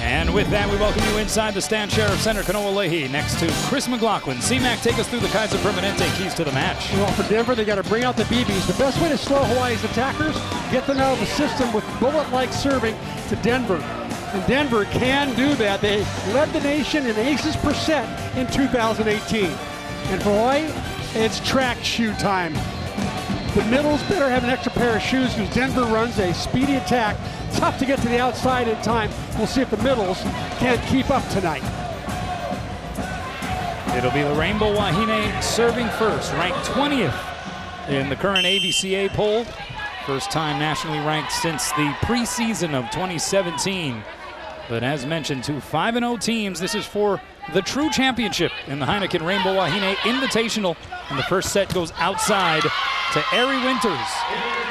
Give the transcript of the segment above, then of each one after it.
And with that, we welcome you inside the Stan Sheriff Center, Kanoa Leahy, next to Chris McLaughlin. C-Mac, take us through the Kaiser Permanente keys to the match. Well, for Denver, they got to bring out the BBs. The best way to slow Hawaii's attackers, get them out of the system with bullet-like serving to Denver. And Denver can do that. They led the nation in aces per set in 2018. And for Hawaii, it's track shoe time. The middles better have an extra pair of shoes because Denver runs a speedy attack. Tough to get to the outside in time. We'll see if the middles can't keep up tonight. It'll be the Rainbow Wahine serving first, ranked 20th in the current AVCA poll. First time nationally ranked since the preseason of 2017. But as mentioned, two 5-0 teams. This is for the true championship in the Heineken Rainbow Wahine Invitational. And the first set goes outside to Ari Winters.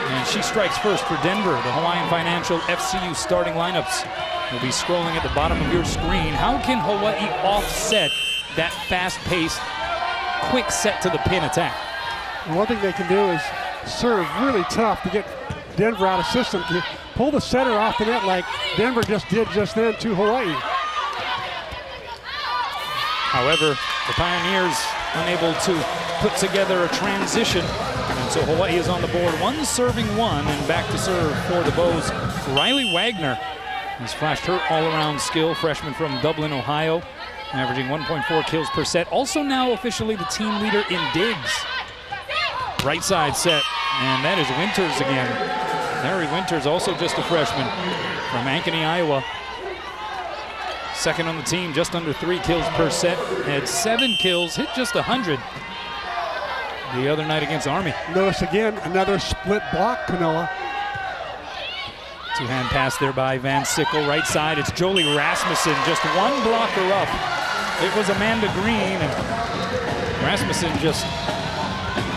And she strikes first for Denver. The Hawaiian Financial FCU starting lineups will be scrolling at the bottom of your screen. How can Hawaii offset that fast-paced, quick set to the pin attack? One thing they can do is serve really tough to get Denver out of system. Pull the setter off the net like Denver just did just then to Hawaii. However, the Pioneers unable to put together a transition. And so Hawaii is on the board, one serving one, and back to serve for the Bows. Riley Wagner has flashed her all-around skill, freshman from Dublin, Ohio, averaging 1.4 kills per set. Also now officially the team leader in digs. Right side set, and that is Winters again. Mary Winters, also just a freshman from Ankeny, Iowa. Second on the team, just under 3 kills per set. Had 7 kills, hit just 100 the other night against Army. Notice again, another split block, Kanoa. Two-hand pass there by Van Sickle. Right side, it's Jolie Rasmussen, just one blocker up. It was Amanda Green, and Rasmussen just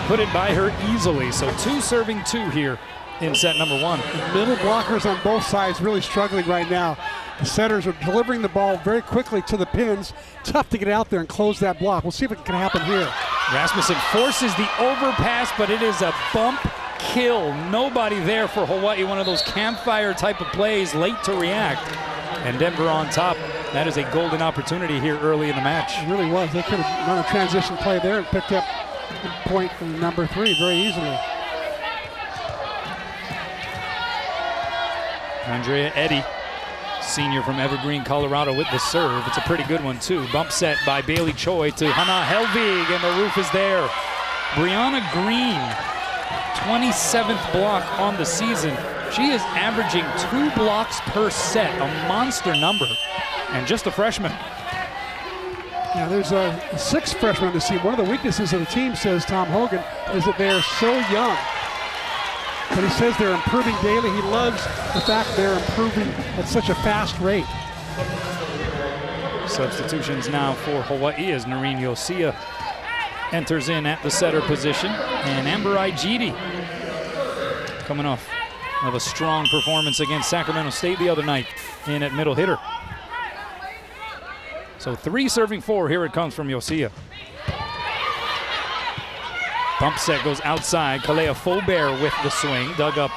put it by her easily. So 2 serving 2 here in set number 1. The middle blockers on both sides really struggling right now. The setters are delivering the ball very quickly to the pins. Tough to get out there and close that block. We'll see if it can happen here. Rasmussen forces the overpass, but it is a bump kill. Nobody there for Hawaii. One of those campfire type of plays, late to react. And Denver on top. That is a golden opportunity here early in the match. It really was. They could have run a transition play there and picked up the point from number 3 very easily. Andrea Eddy, senior from Evergreen, Colorado, with the serve. It's a pretty good one, too. Bump set by Bailey Choi to Hannah Helvig, and the roof is there. Brianna Green, 27th block on the season. She is averaging 2 blocks per set, a monster number, and just a freshman. Yeah, there's 6 freshmen on the team. One of the weaknesses of the team, says Tom Hogan, is that they are so young. But he says they're improving daily. He loves the fact they're improving at such a fast rate. Substitutions now for Hawaii as Noreen Yosia enters in at the setter position. And Amber Igidi coming off of a strong performance against Sacramento State the other night in at middle hitter. So 3 serving 4. Here it comes from Yosia. Bump set goes outside. Kalea Faubert with the swing, dug up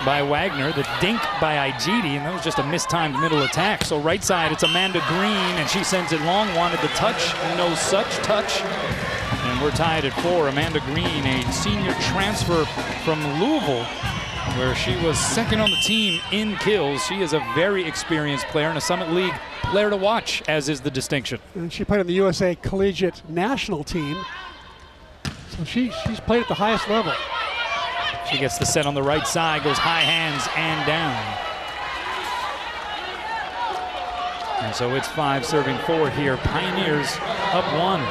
by Wagner. The dink by Igidi, and that was just a mistimed middle attack. So right side, it's Amanda Green, and she sends it long. Wanted the touch, no such touch. And we're tied at 4. Amanda Green, a senior transfer from Louisville, where she was second on the team in kills. She is a very experienced player and a Summit League player to watch, as is the distinction. And she played on the USA Collegiate National Team. So she's played at the highest level. She gets the set on the right side, goes high hands and down. And so it's 5 serving 4 here. Pioneers up 1.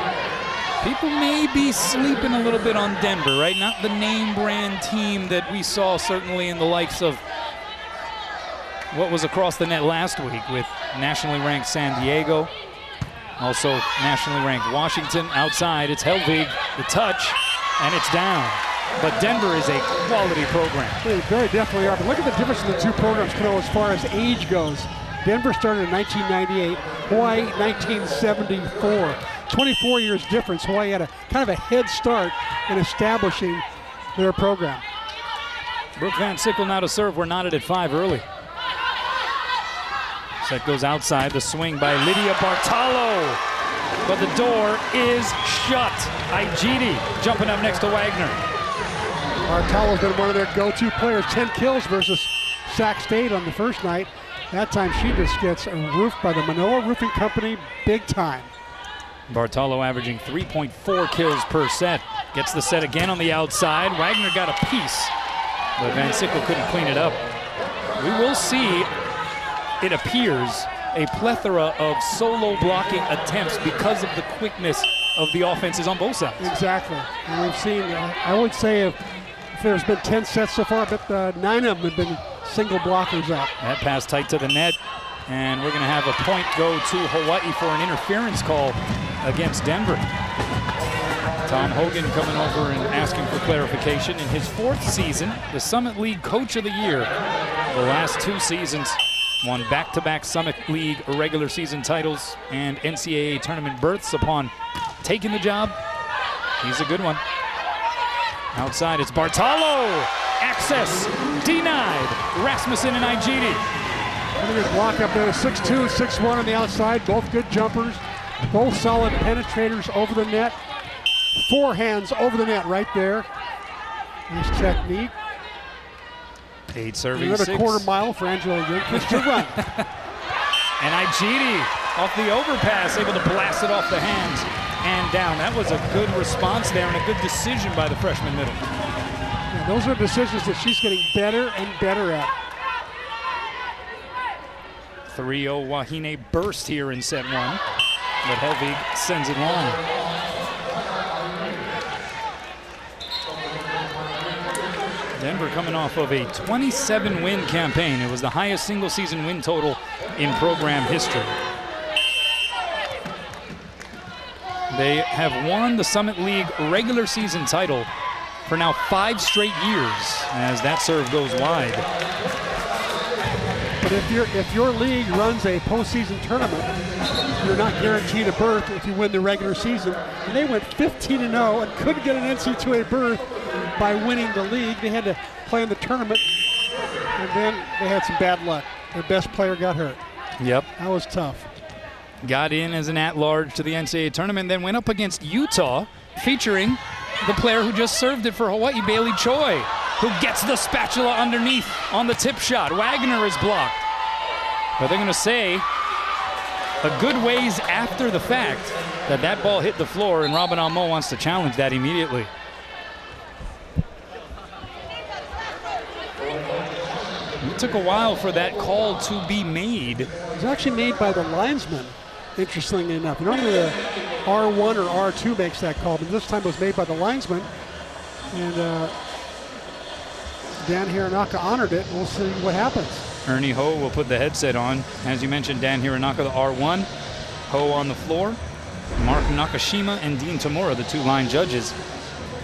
People may be sleeping a little bit on Denver, right? Not the name brand team that we saw certainly in the likes of what was across the net last week with nationally ranked San Diego. Also nationally ranked Washington. Outside, it's Helvig, the touch, and it's down. But Denver is a quality program. They very definitely are. But look at the difference in the 2 programs, Kano, as far as age goes. Denver started in 1998, Hawaii 1974. 24 years difference. Hawaii had a kind of a head start in establishing their program. Brooke Van Sickle now to serve. We're knotted at 5 early. Set goes outside. The swing by Lydia Bartolo. But the door is shut. Igidi jumping up next to Wagner. Bartolo's been one of their go-to players. 10 kills versus Sac State on the first night. That time she just gets roofed by the Manoa Roofing Company big time. Bartolo averaging 3.4 kills per set. Gets the set again on the outside. Wagner got a piece, but Van Sickle couldn't clean it up. We will see, it appears, a plethora of solo blocking attempts because of the quickness of the offenses on both sides. Exactly. And we've seen, I would say if there's been 10 sets so far, but 9 of them have been single blockers up. That pass tight to the net, and we're going to have a point go to Hawaii for an interference call against Denver. Tom Hogan coming over and asking for clarification. In his 4th season, the Summit League Coach of the Year. The last 2 seasons, won back-to-back Summit League regular season titles and NCAA tournament berths upon taking the job. He's a good one. Outside, it's Bartolo. Access denied. Rasmussen and Igidi. Look at block up there, 6'2", 6'1" on the outside. Both good jumpers. Both solid penetrators over the net. 4 hands over the net right there. Nice technique. 8 serving Another 6. quarter mile for Angela Youngquist to run. And Igidi off the overpass, able to blast it off the hands and down. That was a good response there and a good decision by the freshman middle. Yeah, those are decisions that she's getting better and better at. 3-0 Wahine burst here in set 1, but Helvig sends it long. Denver coming off of a 27-win campaign. It was the highest single-season win total in program history. They have won the Summit League regular season title for now 5 straight years as that serve goes wide. But if your league runs a postseason tournament, you're not guaranteed a berth if you win the regular season. And they went 15-0 and couldn't get an NC2A berth by winning the league. They had to play in the tournament, and then they had some bad luck. Their best player got hurt. Yep. That was tough. Got in as an at-large to the NCAA tournament, then went up against Utah, featuring the player who just served it for Hawaii, Bailey Choi, who gets the spatula underneath on the tip shot. Wagner is blocked. But they're going to say a good ways after the fact that that ball hit the floor, and Robin Amo wants to challenge that immediately. It took a while for that call to be made. It was actually made by the linesman, interestingly enough. Normally the R1 or R2 makes that call, but this time it was made by the linesman. And Dan Hironaka honored it. We'll see what happens. Ernie Ho will put the headset on. As you mentioned, Dan Hironaka, the R1. Ho on the floor. Mark Nakashima and Dean Tamura, the 2 line judges.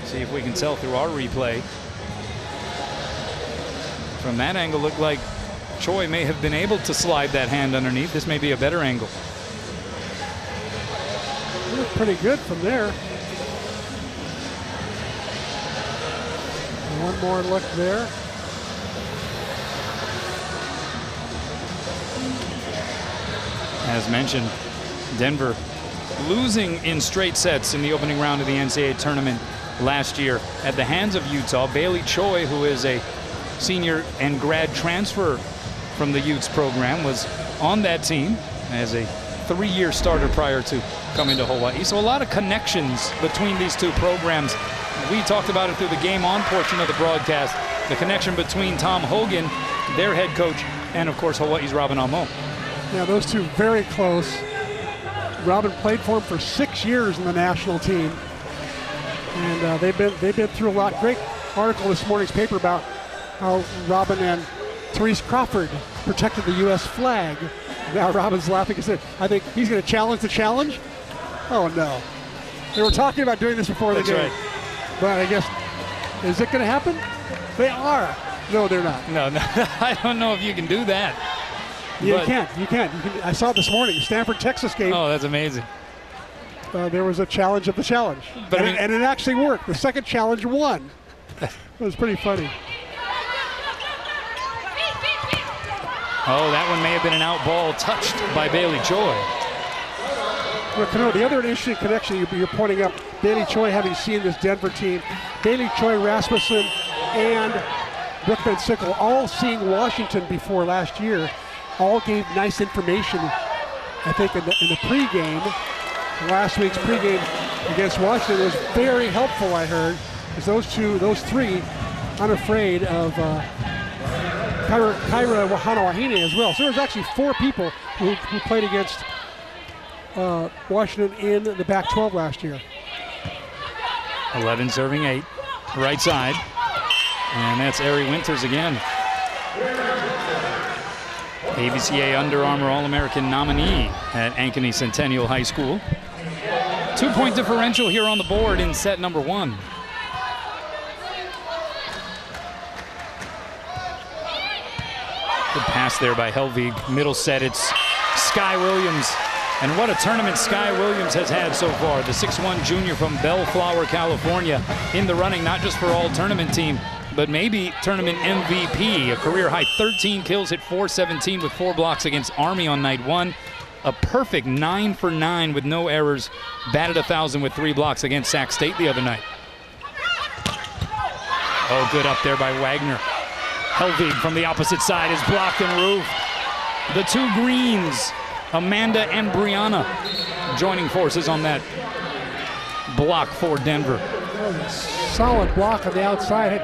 See if we can tell through our replay. From that angle, looked like Choi may have been able to slide that hand underneath. This may be a better angle. Looked pretty good from there. One more look there. As mentioned, Denver losing in straight sets in the opening round of the NCAA tournament last year at the hands of Utah. Bailey Choi, who is a senior and grad transfer from the Utes program, was on that team as a 3-year starter prior to coming to Hawaii. So a lot of connections between these 2 programs. We talked about it through the game on portion of the broadcast, the connection between Tom Hogan, their head coach, and of course Hawaii's Robin Amo. Yeah, those 2 very close. Robin played for him for 6 years in the national team, and they've been through a lot. Great article this morning's paper about how Robin and Therese Crawford protected the U.S. flag. Now Robin's laughing and said, I think he's going to challenge the challenge. Oh no, they were talking about doing this before the game. Right. But I guess, is it going to happen? They are. No, they're not. No, I don't know if you can do that. Yeah, you can't. I saw it this morning, the Stanford-Texas game. Oh, that's amazing. There was a challenge of the challenge. But and it actually worked. The second challenge won. It was pretty funny. Oh, that one may have been an out ball touched by Bailey Choi. Well, the other interesting connection you're pointing up, Bailey Choi, having seen this Denver team, Bailey Choi, Rasmussen, and Brooke Van Sickle, all seeing Washington before last year, all gave nice information, I think, in the pregame. Last week's pregame against Washington was very helpful, I heard, because those three, unafraid of Kyra Wahine as well. So there's actually 4 people who played against Washington in the Pac-12 last year. 11 serving 8, right side. And that's Ari Winters again. ABCA Under Armour All-American nominee at Ankeny Centennial High School. 2-point differential here on the board in set number 1. Good pass there by Helvig. Middle set, it's Sky Williams. And what a tournament Sky Williams has had so far. The 6'1 junior from Bellflower, California, in the running, not just for all-tournament team, but maybe tournament MVP. A career-high 13 kills, hit .417 with 4 blocks against Army on night 1. A perfect 9 for 9 with no errors. Batted 1,000 with 3 blocks against Sac State the other night. Oh, good up there by Wagner. Helvig from the opposite side is blocked and roofed. The 2 greens, Amanda and Brianna, joining forces on that block for Denver. Solid block on the outside.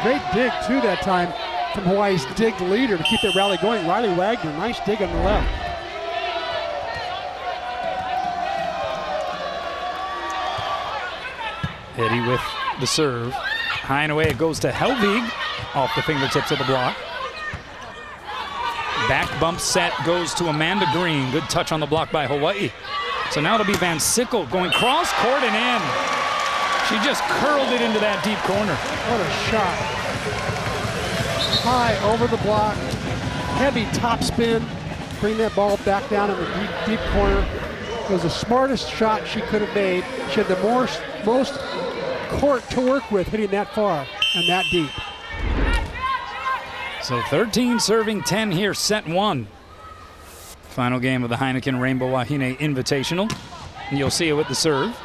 Great dig, too, that time from Hawaii's dig leader to keep that rally going. Riley Wagner, nice dig on the left. Eddie with the serve. High and away it goes to Helvig off the fingertips of the block. Back bump set goes to Amanda Green. Good touch on the block by Hawaii. So now it'll be Van Sickle going cross court and in. She just curled it into that deep corner. What a shot. High over the block. Heavy top spin. Bring that ball back down in the deep corner. It was the smartest shot she could have made. She had the most court to work with hitting that far and that deep. So 13 serving 10 here, set 1. Final game of the Heineken Rainbow Wahine Invitational. And you'll see it with the serve.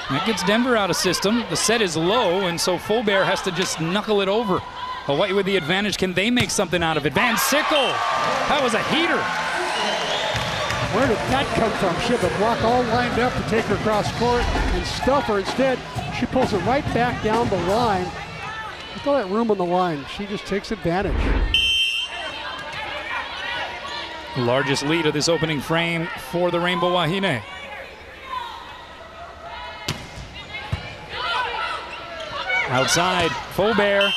That gets Denver out of system. The set is low, and so Fulbear has to just knuckle it over. Hawaii with the advantage. Can they make something out of it? Van Sickle! That was a heater. Where did that come from? She had the block all lined up to take her across court and stuff her. Instead, she pulls it right back down the line. Look at all that room on the line. She just takes advantage. Largest lead of this opening frame for the Rainbow Wahine. Outside, Fulbear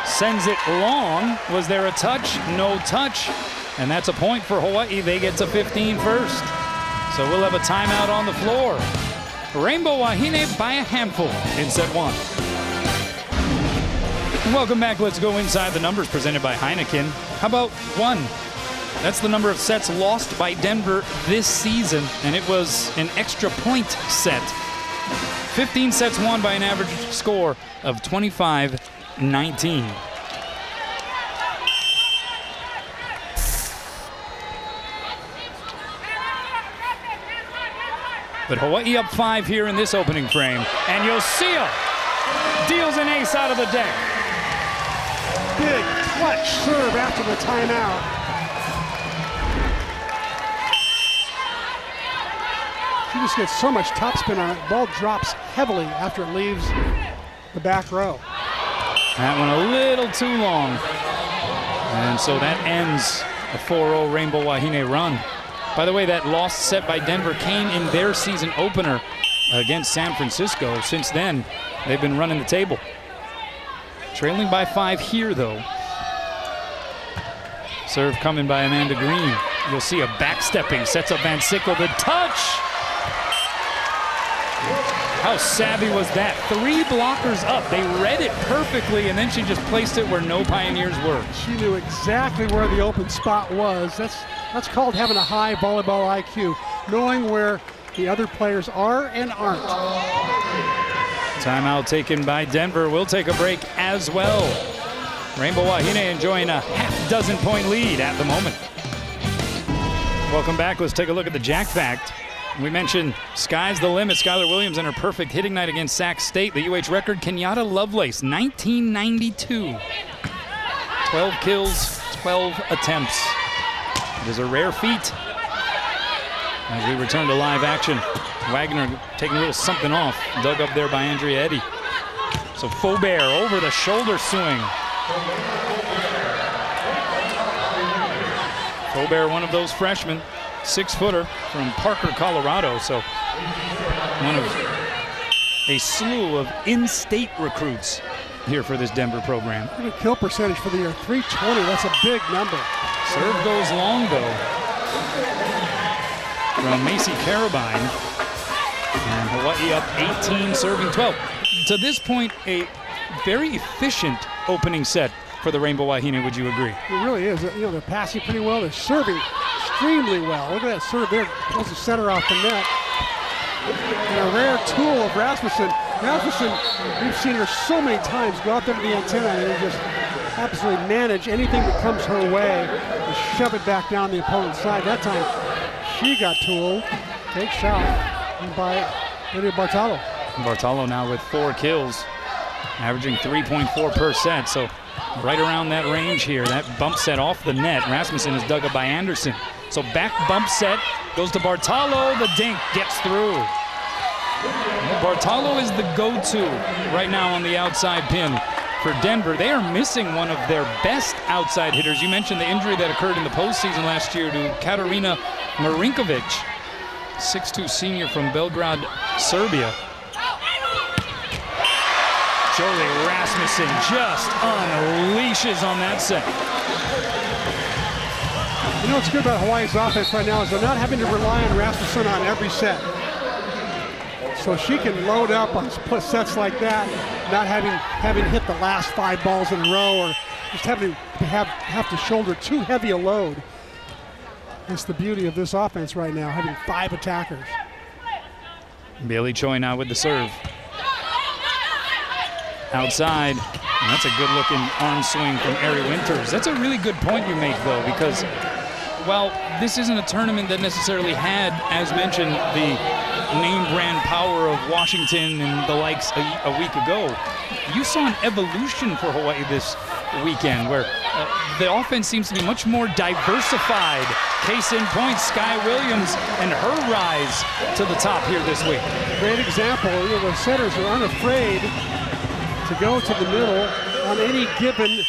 sends it long. Was there a touch? No touch. And that's a point for Hawaii. They get to 15 first. So we'll have a timeout on the floor. Rainbow Wahine by a handful in set 1. Welcome back. Let's go inside the numbers presented by Heineken. How about 1? That's the number of sets lost by Denver this season, and it was an extra point set. 15 sets won by an average score of 25-19. But Hawaii up 5 here in this opening frame. And Yosia deals an ace out of the deck. Big clutch serve after the timeout. She just gets so much topspin on it. Ball drops heavily after it leaves the back row. That one a little too long. And so that ends a 4-0 Rainbow Wahine run. By the way, that lost set by Denver came in their season opener against San Francisco. Since then, they've been running the table. Trailing by 5 here, though. Serve coming by Amanda Green. You'll see a backstepping, sets up Van Sickle. The touch! How savvy was that? 3 blockers up. They read it perfectly, and then she just placed it where no Pioneers were. She knew exactly where the open spot was. That's called having a high volleyball IQ, knowing where the other players are and aren't. Timeout taken by Denver. We'll take a break as well. Rainbow Wahine enjoying a half-dozen-point lead at the moment. Welcome back. Let's take a look at the Jack Fact. We mentioned sky's the limit. Skylar Williams and her perfect hitting night against Sac State. The UH record, Kenyatta Lovelace, 1992. 12 kills, 12 attempts. It is a rare feat. As we return to live action, Wagner taking a little something off. Dug up there by Andrea Eddy. So Faubert over the shoulder swing. Faubert, one of those freshmen, 6-footer from Parker, Colorado. So one of a slew of in-state recruits here for this Denver program. Look at kill percentage for the year, 320. That's a big number. Serve goes long, though, from Macy Carabine. And Hawaii up 18, serving 12. To this point, a very efficient opening set for the Rainbow Wahine, would you agree? It really is. You know, they're passing pretty well. They're serving extremely well. Look at that serve there. Pulls the center off the net. And a rare tool of Rasmussen. Rasmussen, we've seen her so many times go out there to the antenna and just absolutely manage anything that comes her way and shove it back down the opponent's side. That time, she got tooled. Take shot by Lydia Bartolo. Bartolo now with 4 kills, averaging 3.4 per set. So right around that range here. That bump set off the net. Rasmussen is dug up by Anderson. So back bump set goes to Bartolo. The dink gets through. Bartolo is the go-to right now on the outside pin for Denver. They are missing one of their best outside hitters. You mentioned the injury that occurred in the postseason last year to Katarina Marinkovic, 6'2" senior from Belgrade, Serbia. Jolie Rasmussen just unleashes on that set. You know what's good about Hawaii's offense right now is they're not having to rely on Rasmussen on every set. So she can load up on sets like that, not having hit the last 5 balls in a row or just having to have to shoulder too heavy a load. That's the beauty of this offense right now, having 5 attackers. Bailey Choi now with the serve. Outside, and that's a good-looking arm swing from Ari Winters. That's a really good point you make, though, because while this isn't a tournament that necessarily had, as mentioned, the name brand power of Washington and the likes a week ago, you saw an evolution for Hawaii this weekend where the offense seems to be much more diversified. Case in point, Sky Williams and her rise to the top here this week. Great example. You know, the setters are unafraid to go to the middle on any given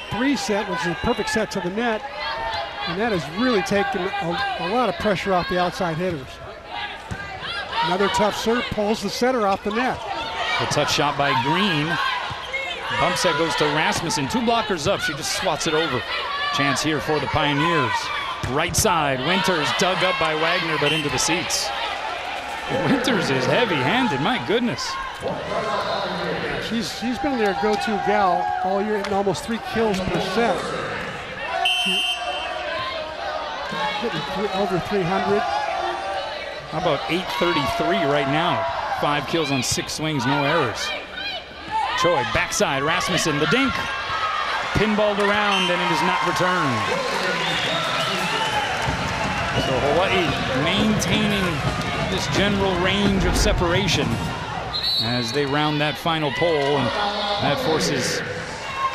3 set, which is a perfect set to the net, and that has really taken a lot of pressure off the outside hitters. Another tough serve pulls the setter off the net. The touch shot by Green. Bump set goes to Rasmussen. 2 blockers up. She just swats it over. Chance here for the Pioneers. Right side. Winters dug up by Wagner, but into the seats. Winters is heavy-handed. My goodness. She's been their go-to gal all year, hitting almost 3 kills per set. She's hitting over 300. How about 833 right now? 5 kills on 6 swings, no errors. Choi, backside, Rasmussen, the dink. Pinballed around, and it is not returned. So Hawaii maintaining this general range of separation as they round that final pole, and that forces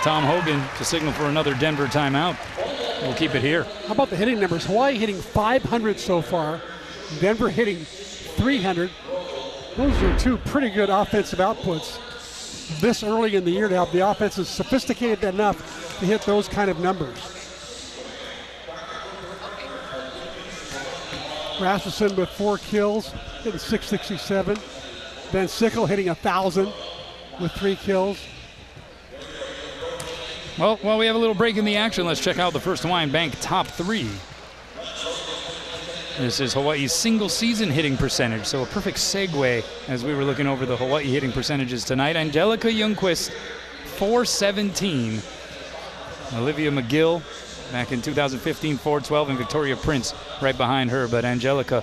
Tom Hogan to signal for another Denver timeout. We'll keep it here. How about the hitting numbers? Hawaii hitting 500 so far. Denver hitting 300. Those are 2 pretty good offensive outputs this early in the year to have the offense is sophisticated enough to hit those kind of numbers. Rasmussen with 4 kills, hitting 667. Ben Sickle hitting 1,000 with 3 kills. Well, while we have a little break in the action, let's check out the First Hawaiian Bank top 3. This is Hawaii's single season hitting percentage, so a perfect segue as we were looking over the Hawaii hitting percentages tonight. Angelica Ljungqvist, 417. Olivia McGill back in 2015, 412, and Victoria Prince right behind her. But Angelica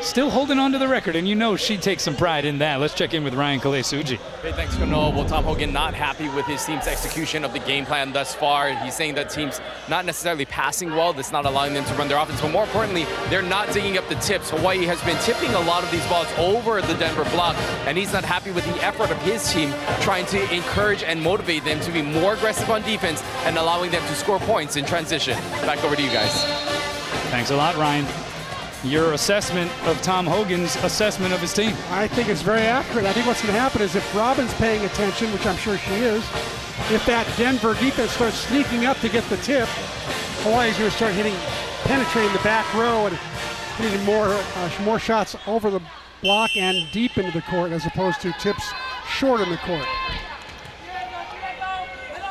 still holding on to the record, and you know she takes some pride in that. Let's check in with Ryan Kale-Suji. Hey, thanks, Noah. Well, Tom Hogan not happy with his team's execution of the game plan thus far. He's saying that team's not necessarily passing well. That's not allowing them to run their offense. But more importantly, they're not digging up the tips. Hawaii has been tipping a lot of these balls over the Denver block, and he's not happy with the effort of his team trying to encourage and motivate them to be more aggressive on defense and allowing them to score points in transition. Back over to you guys. Thanks a lot, Ryan. Your assessment of Tom Hogan's assessment of his team. I think it's very accurate. I think what's going to happen is if Robin's paying attention, which I'm sure she is, if that Denver defense starts sneaking up to get the tip, Hawaii's going to start penetrating the back row and hitting more shots over the block and deep into the court as opposed to tips short in the court.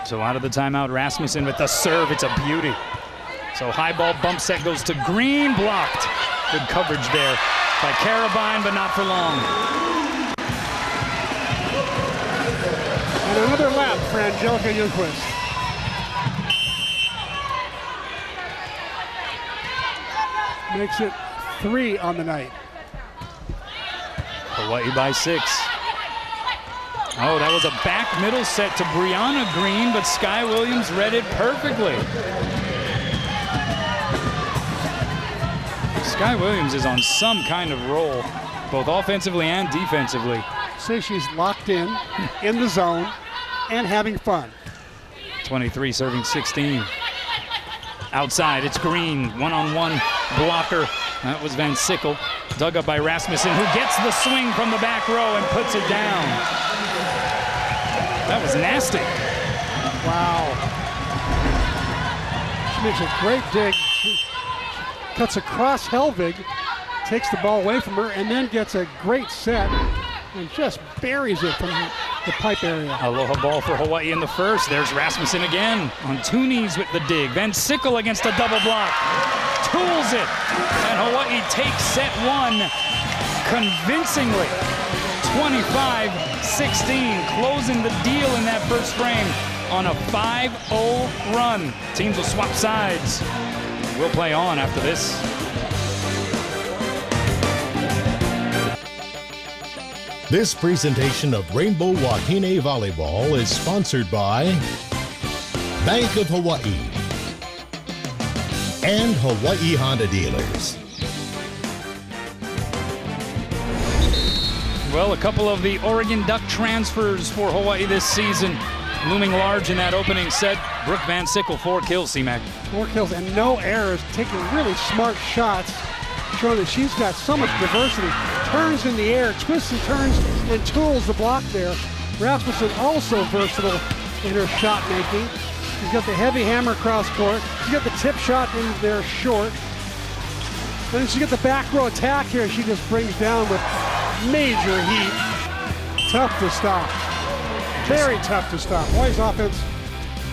So out of the timeout, Rasmussen with the serve. It's a beauty. So high ball bump set goes to Green, blocked. Good coverage there by Carabine, but not for long. And another lap for Angelica Ljungqvist. Makes it 3 on the night. Hawaii by 6. Oh, that was a back middle set to Brianna Green, but Sky Williams read it perfectly. Sky Williams is on some kind of roll, both offensively and defensively. Say she's locked in the zone, and having fun. 23 serving 16. Outside, it's Green, one-on-one blocker. That was Van Sickle, dug up by Rasmussen, who gets the swing from the back row and puts it down. That was nasty. Wow. She makes a great dig. Cuts across Helvig, takes the ball away from her, and then gets a great set and just buries it from the pipe area. Aloha ball for Hawaii in the first. There's Rasmussen again on 2 knees with the dig. Van Sickle against a double block. Tools it. And Hawaii takes set 1 convincingly. 25-16, closing the deal in that first frame on a 5-0 run. Teams will swap sides. We'll play on after this. This presentation of Rainbow Wahine Volleyball is sponsored by Bank of Hawaii and Hawaii Honda Dealers. Well, a couple of the Oregon Duck transfers for Hawaii this season. Looming large in that opening set, Brooke Van Sickle, 4 kills, C-Mac. 4 kills and no errors, taking really smart shots, showing that she's got so much diversity. Turns in the air, twists and turns, and tools the block there. Rasmussen also versatile in her shot making. She's got the heavy hammer cross court. She's got the tip shot in there short. And then she's got the back row attack here. She just brings down with major heat. Tough to stop. Very tough to stop. Hawaii's offense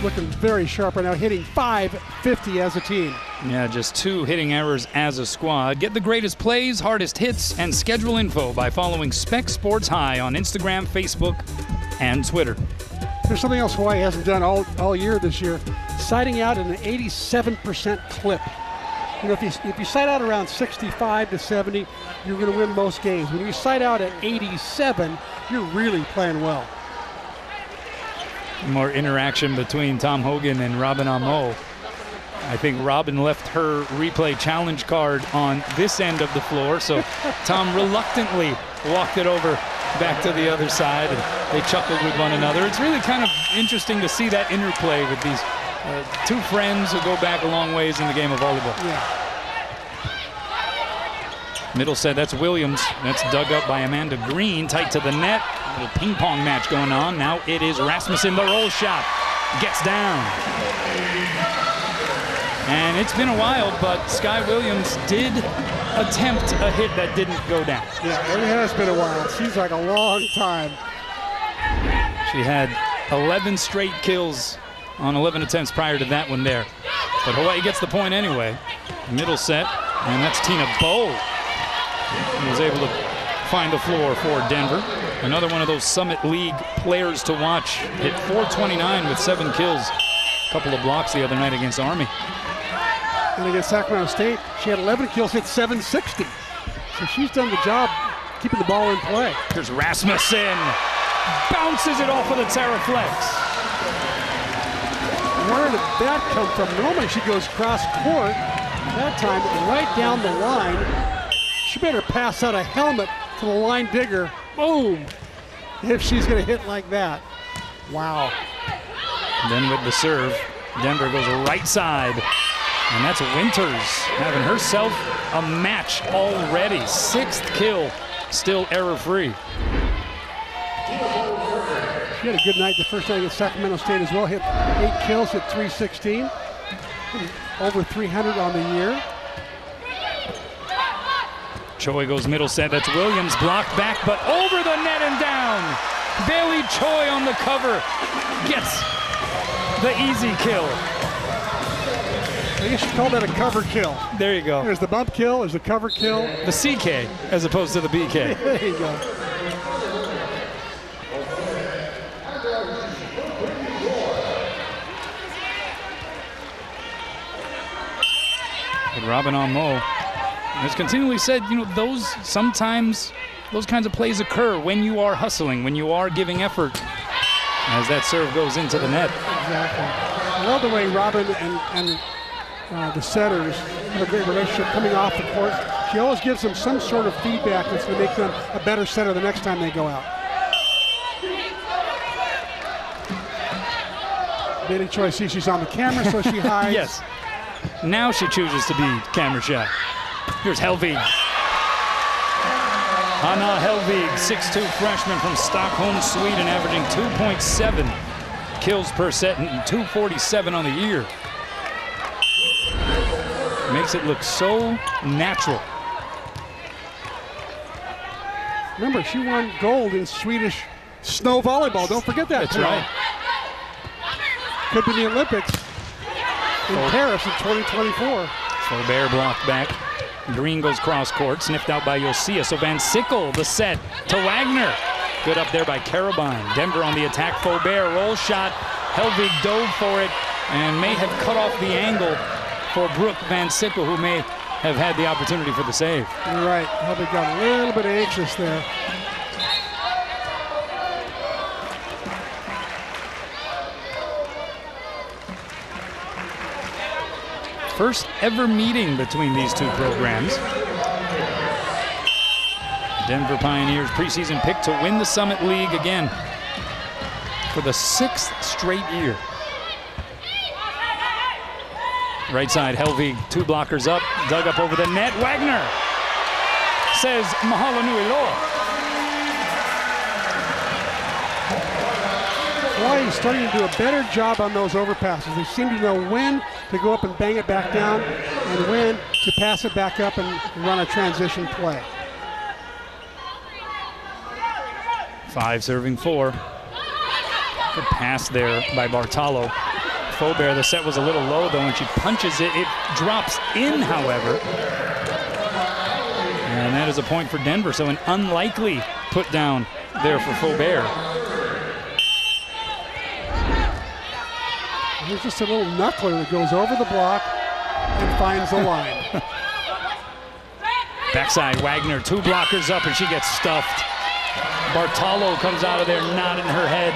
looking very sharp right now, hitting .550 as a team. Yeah, just 2 hitting errors as a squad. Get the greatest plays, hardest hits, and schedule info by following Spec Sports High on Instagram, Facebook, and Twitter. There's something else Hawaii hasn't done all year this year, siding out at an 87% clip. You know, if you side out around 65 to 70, you're going to win most games. When you side out at 87, you're really playing well. More interaction between Tom Hogan and Robin Amo. I think Robin left her replay challenge card on this end of the floor, so Tom reluctantly walked it over back to the other side, and they chuckled with one another. It's really kind of interesting to see that interplay with these 2 friends who go back a long ways in the game of volleyball. Yeah. Middle set, that's Williams. That's dug up by Amanda Green, tight to the net. A little ping pong match going on. Now it is Rasmussen, the roll shot. Gets down. And it's been a while, but Sky Williams did attempt a hit that didn't go down. Yeah, it has been a while. It seems like a long time. She had 11 straight kills on 11 attempts prior to that one there. But Hawaii gets the point anyway. Middle set, and that's Tina Bowe. He was able to find the floor for Denver. Another one of those Summit League players to watch. Hit .429 with 7 kills. A couple of blocks the other night against Army. And against Sacramento State, she had 11 kills, hit .760. So she's done the job keeping the ball in play. Here's Rasmussen. Bounces it off of the Terraflex. Where did that come from? Normally she goes cross court. That time, right down the line. She better pass out a helmet to the line digger. Boom! If she's going to hit like that. Wow. Then with the serve, Denver goes right side. And that's Winters having herself a match already. 6th kill, still error-free. She had a good night the first night against Sacramento State as well. Hit 8 kills, hit 316. Over 300 on the year. Choi goes middle set. That's Williams blocked back, but over the net and down. Bailey Choi on the cover gets the easy kill. I guess you call that a cover kill. There you go. There's the bump kill, there's the cover kill. The CK as opposed to the BK. There you go. But Robin Amo has continually said, you know, those kinds of plays occur when you are hustling, when you are giving effort, as that serve goes into the net. Exactly. I love the way Robin and the setters have a great relationship coming off the court. She always gives them some sort of feedback that's going to make them a better setter the next time they go out. Bailey Choi sees she's on the camera, so she hides. Yes. Now she chooses to be camera shy. Here's Helvig. Hanna Helvig, 6'2" freshman from Stockholm, Sweden, averaging 2.7 kills per set and 247 on the year. Makes it look so natural. Remember, she won gold in Swedish snow volleyball. Don't forget that. That's right. Could be the Olympics in Paris in 2024. Faubert blocked back. Green goes cross court, sniffed out by Yosia. So Van Sickle, the set to Wagner. Good up there by Carabine. Denver on the attack. Faubert, roll shot. Helvig dove for it and may have cut off the angle for Brooke Van Sickle, who may have had the opportunity for the save. You're right. Helvig got a little bit anxious there. First ever meeting between these two programs. Denver Pioneers preseason pick to win the Summit League again for the 6th straight year. Right side, Helvig, 2 blockers up, dug up over the net. Wagner says mahalo nui loa. Hawaii's starting to do a better job on those overpasses. They seem to know when to go up and bang it back down and when to pass it back up and run a transition play. 5 serving 4. Good pass there by Bartalo. Faubert, the set was a little low though. When she punches it, it drops in, however. And that is a point for Denver, so an unlikely put down there for Faubert. There's just a little knuckler that goes over the block and finds the line. Backside, Wagner, 2 blockers up, and she gets stuffed. Bartalo comes out of there, nodding her head.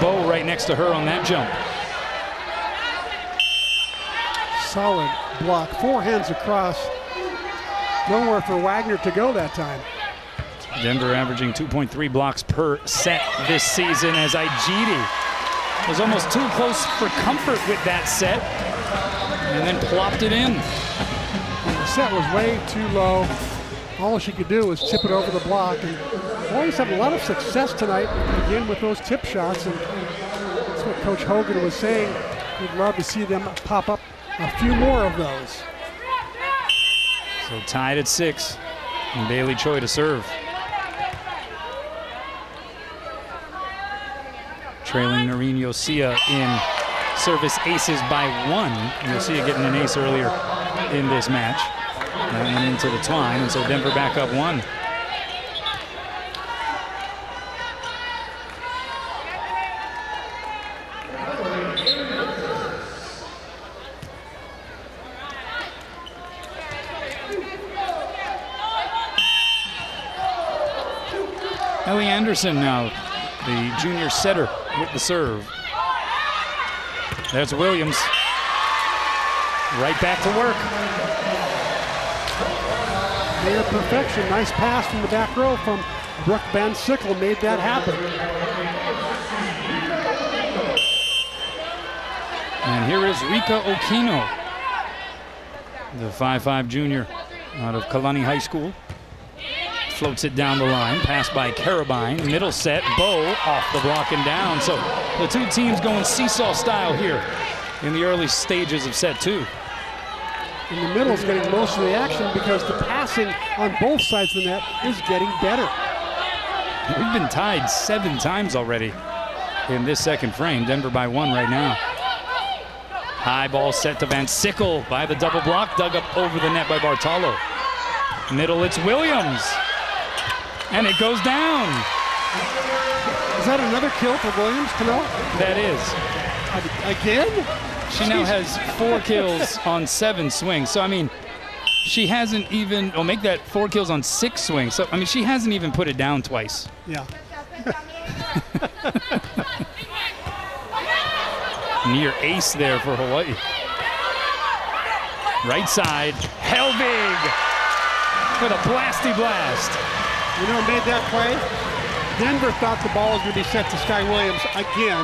Bo right next to her on that jump. Solid block, 4 hands across. Nowhere for Wagner to go that time. Denver averaging 2.3 blocks per set this season, as Igidi was almost too close for comfort with that set and then plopped it in. And the set was way too low. All she could do was tip it over the block. And Hawaii's had a lot of success tonight, again, with those tip shots. And that's what Coach Hogan was saying. We'd love to see them pop up a few more of those. So tied at 6, and Bailey Choi to serve. Trailing Noreen Yosia in service aces by 1. Yosia getting an ace earlier in this match. That went into the twine, and so Denver back up 1. Ellie Anderson now, the junior setter with the serve. There's Williams. Right back to work. Near perfection. Nice pass from the back row from Brooke Van Sickle made that happen. And here is Rika Okino, the 5'5" junior out of Kalani High School. Floats it down the line, passed by Carabine. Middle set, Bow off the block and down. So the two teams going seesaw style here in the early stages of set 2. In the middle is getting most of the action because the passing on both sides of the net is getting better. We've been tied 7 times already in this second frame. Denver by 1 right now. High ball set to Van Sickle by the double block, dug up over the net by Bartolo. Middle, it's Williams. And it goes down. Is that another kill for Williams, Camilla? That is. Again? She now has 4 kills on 7 swings. So, I mean, she hasn't even, make that 4 kills on 6 swings. So, I mean, she hasn't even put it down twice. Yeah. Near ace there for Hawaii. Right side, Helvig with a blasty blast. You know who made that play? Denver thought the ball was going to be set to Sky Williams again.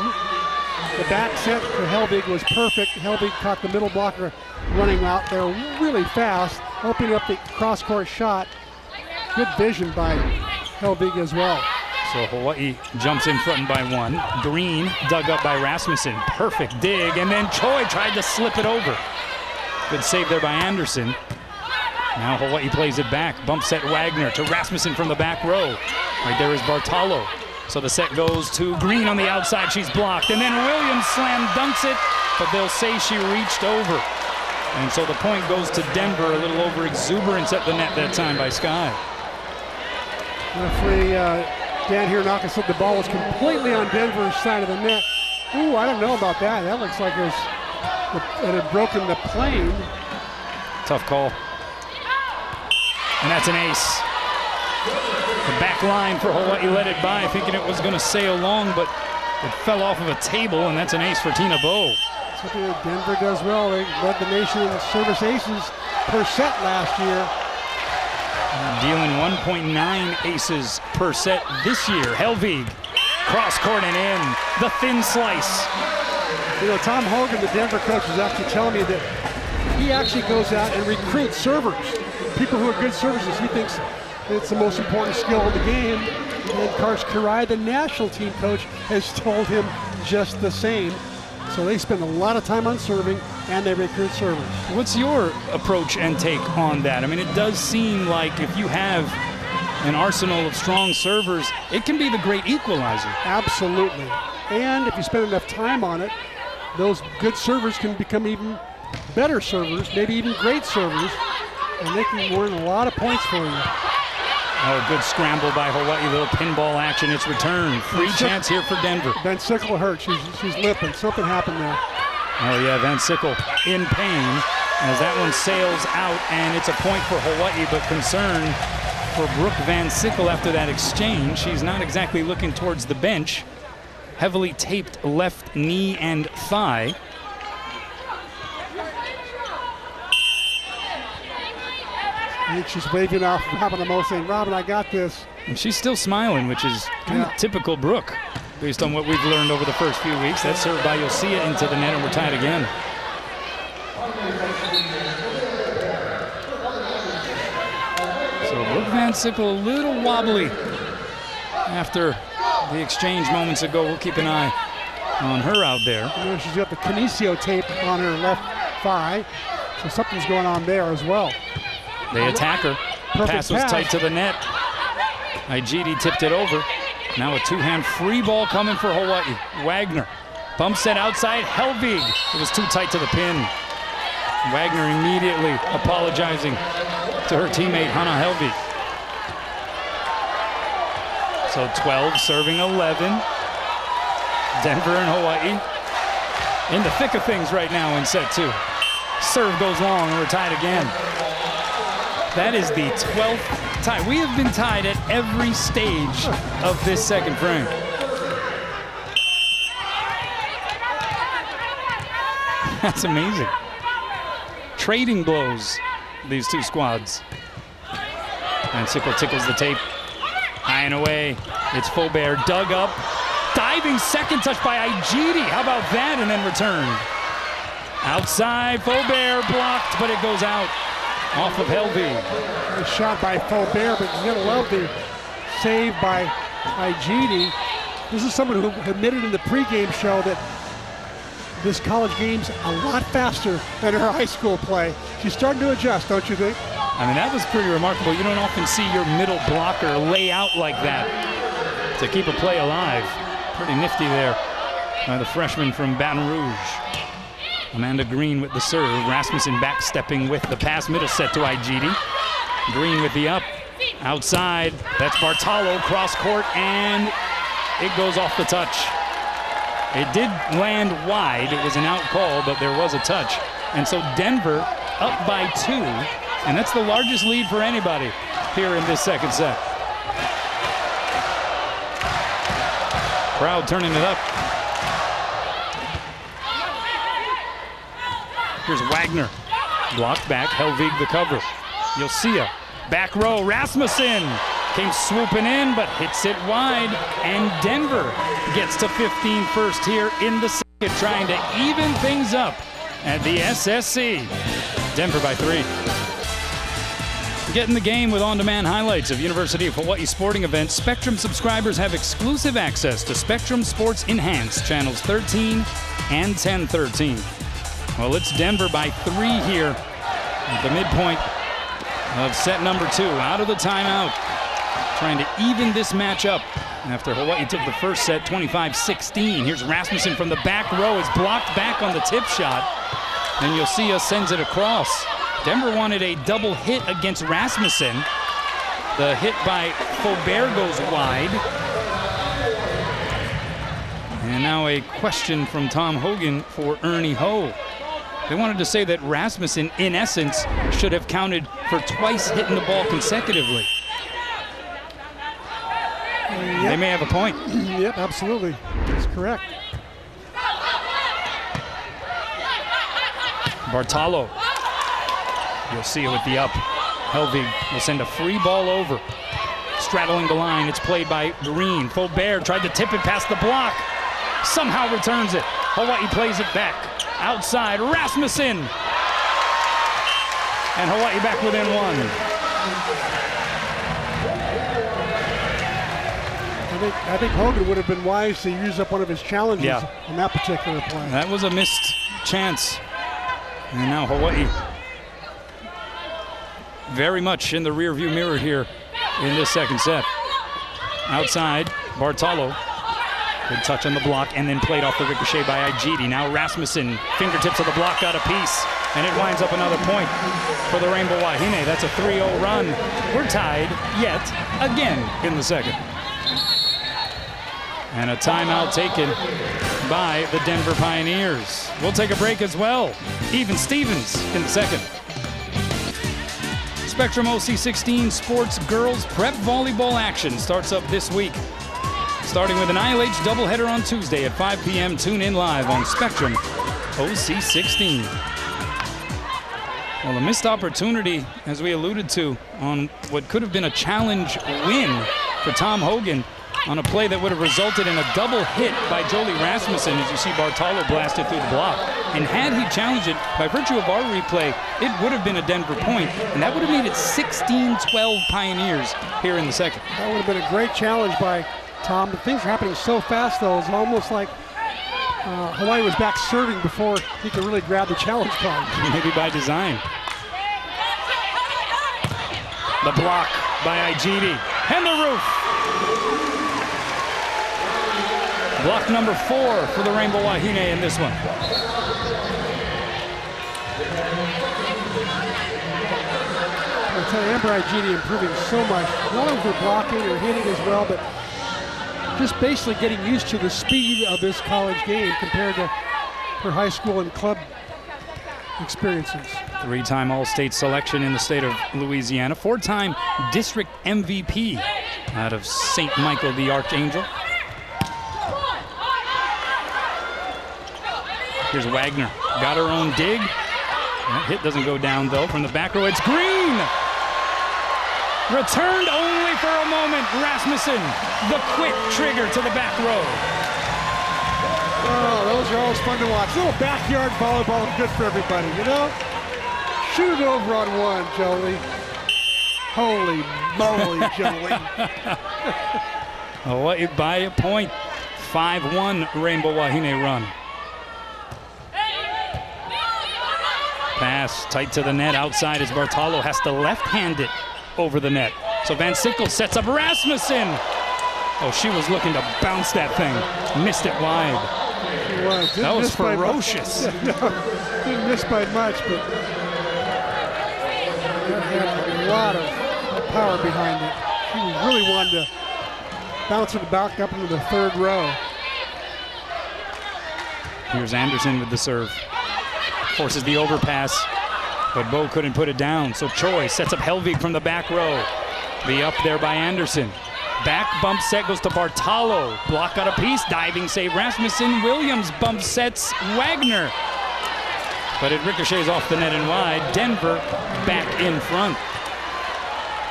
The back set for Helvig was perfect. Helvig caught the middle blocker running out there really fast, opening up the cross-court shot. Good vision by Helvig as well. So Hawaii jumps in front by 1. Green dug up by Rasmussen. Perfect dig, and then Choi tried to slip it over. Good save there by Anderson. Now Hawaii plays it back. Bump set Wagner to Rasmussen from the back row. Right there is Bartolo. So the set goes to Green on the outside. She's blocked. And then Williams slam dunks it, but they'll say she reached over. And so the point goes to Denver. A little over exuberance at the net that time by Sky. Referee Dan Hironaka said the ball was completely on Denver's side of the net. Ooh, I don't know about that. That looks like it had broken the plane. Tough call. And that's an ace. The back line for Hawaii let it by, thinking it was going to sail long, but it fell off of a table, and that's an ace for Tina Bow. That's what Denver does well. They led the nation in service aces per set last year. Dealing 1.9 aces per set this year. Helvig, cross court and in. The thin slice. You know, Tom Hogan, the Denver coach, was actually telling me that he actually goes out and recruits servers. People who are good servers. He thinks it's the most important skill in the game. And Karsh Kirai, the national team coach, has told him just the same. So they spend a lot of time on serving, and they recruit servers. What's your approach and take on that? I mean, it does seem like if you have an arsenal of strong servers, it can be the great equalizer. Absolutely. And if you spend enough time on it, those good servers can become even better servers, maybe even great servers, and they can win a lot of points for you. Oh, good scramble by Hawaii. Little pinball action. It's returned. Free chance here for Denver. Van Sickle hurt. She's lipping. Something happened there. Oh, yeah, Van Sickle in pain as that one sails out, and it's a point for Hawaii, but concern for Brooke Van Sickle after that exchange. She's not exactly looking towards the bench. Heavily taped left knee and thigh. I think she's waving off Robin Amo, saying, "Robin, I got this." And she's still smiling, which is kind of typical Brooke, based on what we've learned over the first few weeks. That's served by Yosia into the net, and we're tied again. So Brooke Van Sickle a little wobbly after the exchange moments ago. We'll keep an eye on her out there. You know, she's got the kinesio tape on her left thigh, so something's going on there as well. They attack her. Pass was tight to the net. Igidi tipped it over. Now a two-hand free ball coming for Hawaii. Wagner. Bump set outside. Helvig. It was too tight to the pin. Wagner immediately apologizing to her teammate Hannah Helvig. So 12 serving 11. Denver and Hawaii in the thick of things right now in set 2. Serve goes long and we're tied again. That is the 12th tie. We have been tied at every stage of this second frame. That's amazing. Trading blows, these two squads. And Sickle tickles the tape. High and away. It's Faubert dug up. Diving second touch by Igidi. How about that? And then returned. Outside, Faubert blocked, but it goes out. Off of Helvig. Nice shot by Faubert, but you're gonna love the save by Igidi. This is someone who admitted in the pregame show that this college game's a lot faster than her high school play. She's starting to adjust, don't you think? I mean, that was pretty remarkable. You don't often see your middle blocker lay out like that to keep a play alive. Pretty nifty there by the freshman from Baton Rouge. Amanda Green with the serve. Rasmussen backstepping with the pass. Middle set to Igidi. Green with the up. Outside. That's Bartolo. Cross court, and it goes off the touch. It did land wide. It was an out call, but there was a touch. And so Denver up by 2, and that's the largest lead for anybody here in this second set. Crowd turning it up. Here's Wagner. Blocked back, Helvig the cover. You'll see a back row. Rasmussen came swooping in, but hits it wide. And Denver gets to 15 first here in the second, trying to even things up at the SSC. Denver by 3. Get in the game with on-demand highlights of University of Hawaii sporting events. Spectrum subscribers have exclusive access to Spectrum Sports Enhanced channels 13 and 1013. Well, it's Denver by 3 here at the midpoint of set number 2. Out of the timeout, trying to even this match up after Hawaii took the first set 25-16. Here's Rasmussen from the back row. Is blocked back on the tip shot. And you'll see us sends it across. Denver wanted a double hit against Rasmussen. The hit by Faubert goes wide. And now a question from Tom Hogan for Ernie Ho. They wanted to say that Rasmussen, in essence, should have counted for twice hitting the ball consecutively. Yep. They may have a point. Yep, absolutely. That's correct. Bartolo. You'll see it with the up. Helvig will send a free ball over. Straddling the line, it's played by Green. Faubert tried to tip it past the block. Somehow returns it. Hawaii plays it back. Outside, Rasmussen. And Hawaii back within 1. I think Hogan would have been wise to use up one of his challenges on that particular play. That was a missed chance. And now Hawaii very much in the rearview mirror here in this second set. Outside, Bartolo. Good touch on the block and then played off the ricochet by Igidi. Now Rasmussen, fingertips of the block got a piece, and it winds up another point for the Rainbow Wahine. That's a 3-0 run. We're tied yet again in the second. And a timeout taken by the Denver Pioneers. We'll take a break as well. Even Stevens in the second. Spectrum OC16 Sports Girls Prep Volleyball action starts up this week. Starting with an ILH doubleheader on Tuesday at 5 p.m. Tune in live on Spectrum OC16. Well, a missed opportunity, as we alluded to, on what could have been a challenge win for Tom Hogan on a play that would have resulted in a double hit by Jolie Rasmussen, as you see Bartolo blasted through the block. And had he challenged it, by virtue of our replay, it would have been a Denver point, and that would have made it 16-12 Pioneers here in the second. That would have been a great challenge by Tom. But things are happening so fast, though. It's almost like Hawaii was back serving before he could really grab the challenge card. Maybe by design. The block by Igidi. And the roof. Block number 4 for the Rainbow Wahine in this one. I'll tell you, Amber Igidi improving so much. Not only for blocking or hitting as well, but just basically getting used to the speed of this college game compared to her high school and club experiences. Three-time All-State selection in the state of Louisiana. Four-time district MVP out of St. Michael the Archangel. Here's Wagner. Got her own dig. That hit doesn't go down, though. From the back row, it's Green. Returned only for a moment. Rasmussen, the quick trigger to the back row. Oh, those are always fun to watch. A little backyard volleyball is good for everybody, you know? Shoot it over on one, Jolie. Holy moly, Jolie. Hawaii by a point. 5-1 Rainbow Wahine run. Pass tight to the net. Outside as Bartolo has to left-hand it over the net. So Van Sickle sets up Rasmussen. Oh, she was looking to bounce that thing. Missed it wide. That was ferocious. No, didn't miss by much, but that had a lot of power behind it. She really wanted to bounce it back up into the third row. Here's Anderson with the serve. Forces the overpass, but Bo couldn't put it down. So Choi sets up Helvig from the back row. The up there by Anderson. Back bump set goes to Bartolo. Block out a piece, diving save Rasmussen. Williams bump sets Wagner. But it ricochets off the net and wide. Denver back in front.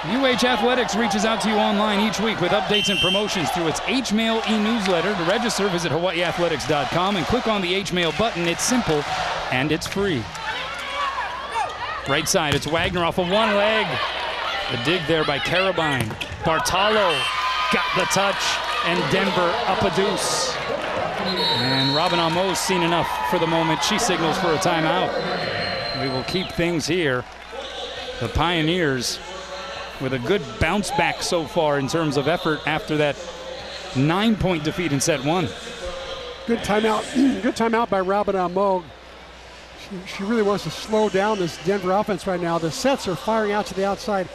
UH Athletics reaches out to you online each week with updates and promotions through its H-Mail e-newsletter. To register, visit hawaiiathletics.com and click on the H-Mail button. It's simple and it's free. Right side, it's Wagner off of one leg. The dig there by Carabine. Bartolo got the touch, and Denver up a deuce. And Robin Amo's seen enough for the moment. She signals for a timeout. We will keep things here. The Pioneers with a good bounce back so far in terms of effort after that 9-point defeat in set one. Good timeout. Good timeout by Robin Amo. She really wants to slow down this Denver offense right now. The sets are firing out to the outside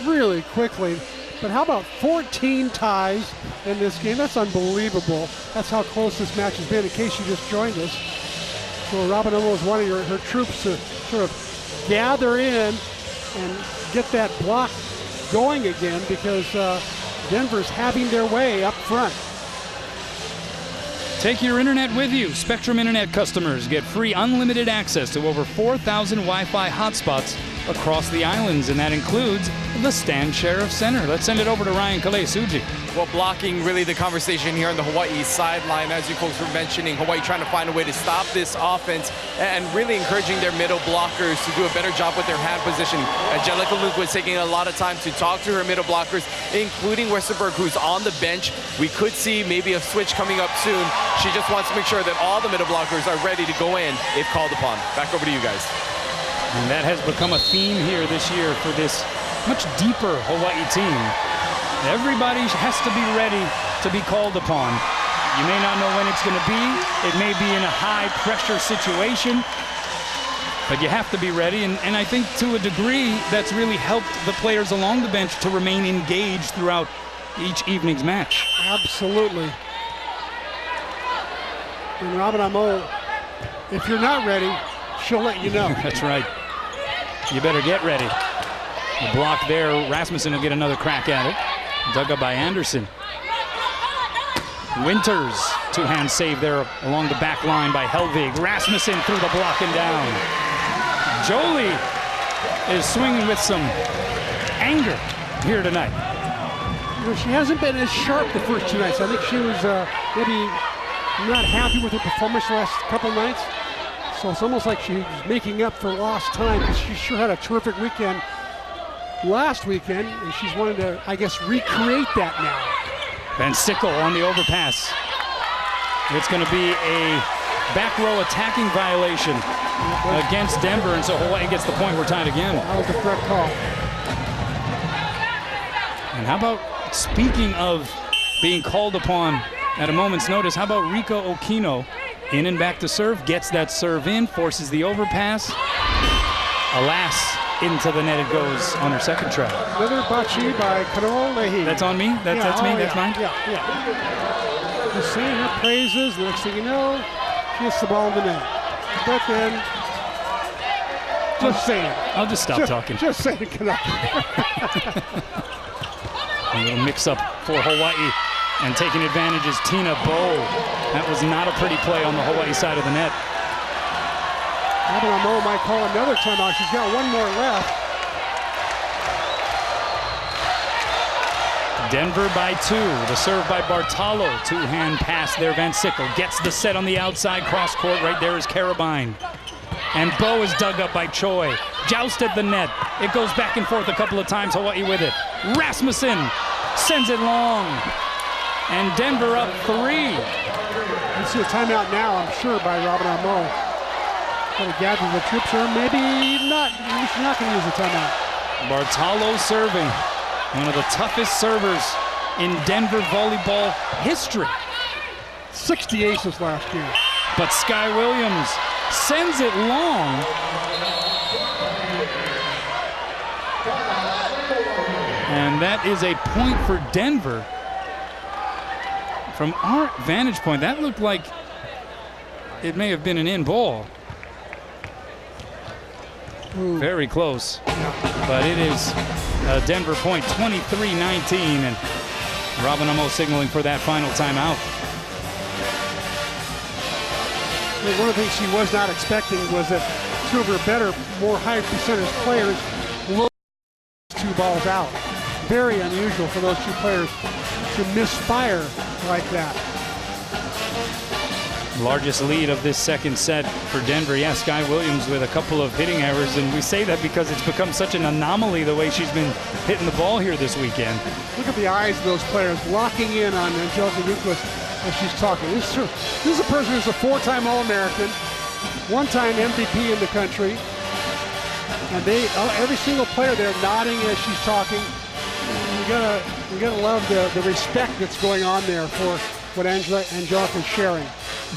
really quickly. But how about 14 ties in this game? That's unbelievable. That's how close this match has been, in case you just joined us. So Robin Amo is wanting her troops to sort of gather in and get that block going again, because Denver's having their way up front. Take your internet with you. Spectrum Internet customers get free unlimited access to over 4,000 Wi-Fi hotspots across the islands, and that includes the Stan Sheriff Center. Let's send it over to Ryan Kalei-Suji. Well, blocking really the conversation here on the Hawaii sideline, as you folks were mentioning, Hawaii trying to find a way to stop this offense and really encouraging their middle blockers to do a better job with their hand position. Angelica Luke was taking a lot of time to talk to her middle blockers, including Westerberg, who's on the bench. We could see maybe a switch coming up soon. She just wants to make sure that all the middle blockers are ready to go in if called upon. Back over to you guys. And that has become a theme here this year for this much deeper Hawaii team. Everybody has to be ready to be called upon. You may not know when it's going to be. It may be in a high-pressure situation, but you have to be ready. And I think to a degree, that's really helped the players along the bench to remain engaged throughout each evening's match. Absolutely. And Robin Amo, if you're not ready, she'll let you know. That's right. You better get ready. The block there, Rasmussen will get another crack at it. Dug up by Anderson. Winters, two-hand save there along the back line by Helvig. Rasmussen through the block and down. Jolie is swinging with some anger here tonight. You know, she hasn't been as sharp the first two nights. I think she was maybe not happy with her performance the last couple nights. So it's almost like she's making up for lost time, because she sure had a terrific weekend last weekend, and she's wanting to, I guess, recreate that now. Van Sickle on the overpass. It's going to be a back row attacking violation against Denver, and so Hawaii gets the point. We're tied again. That was the correct call. And how about, speaking of being called upon at a moment's notice, how about Rika Okino? In and back to serve, gets that serve in, forces the overpass. Alas, into the net it goes on her second try. Another bachi by Kanoa Leahy. That's on me? That's me? That's mine? Yeah. Just saying her praises. Next thing you know, she hits the ball in the net. But then Just saying. I'll just stop talking. Just saying, Canucks. A little mix-up for Hawaii, and taking advantage is Tina Bowe. That was not a pretty play on the Hawaii side of the net. Mo might call another timeout. She's got one more left. Denver by 2. The serve by Bartalo. Two-hand pass there. Van Sickle gets the set on the outside cross-court. Right there is Carabine. And Bowe is dug up by Choi. Joust at the net. It goes back and forth a couple of times. Hawaii with it. Rasmussen sends it long. And Denver up 3. You see a timeout now, I'm sure, by Robin Amo. Going to gather the troops, or maybe not. He's not going to use the timeout. Bartalo serving. One of the toughest servers in Denver volleyball history. 60 aces last year. But Sky Williams sends it long. And that is a point for Denver. From our vantage point, that looked like it may have been an in ball. Ooh. Very close. But it is a Denver point, 23-19. And Robin Amo signaling for that final timeout. One of the things she was not expecting was that two of her better, more high percentage players low 2 balls out. Very unusual for those 2 players to misfire like that. Largest lead of this second set for Denver. Yeah, Sky Williams with a couple of hitting errors, and we say that because it's become such an anomaly the way she's been hitting the ball here this weekend. Look at the eyes of those players locking in on Angelica Nucleus as she's talking. This is a person who's a 4-time All-American, 1-time MVP in the country, and they every single player there nodding as she's talking. You gotta love the respect that's going on there for what Angelica's sharing.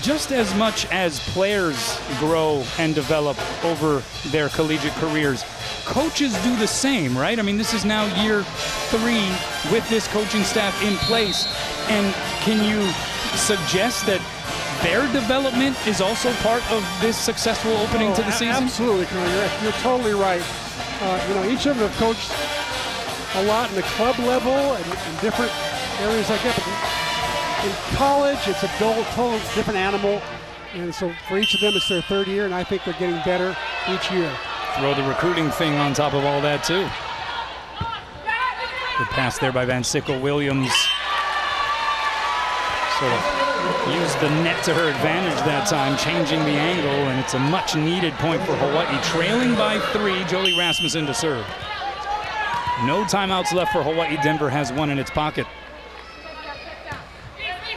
Just as much as players grow and develop over their collegiate careers, coaches do the same, right? I mean, this is now year 3 with this coaching staff in place. And can you suggest that their development is also part of this successful opening to the season? Absolutely, you're totally right. Each of them have coached a lot in the club level and different areas like that. But in college, it's a total different animal. And so for each of them, it's their 3rd year, and I think they're getting better each year. Throw the recruiting thing on top of all that, too. Good pass there by Van Sickle. Williams sort of used the net to her advantage that time, changing the angle, and it's a much-needed point for Hawaii. Trailing by 3, Jolie Rasmussen to serve. No timeouts left for Hawaii. Denver has 1 in its pocket.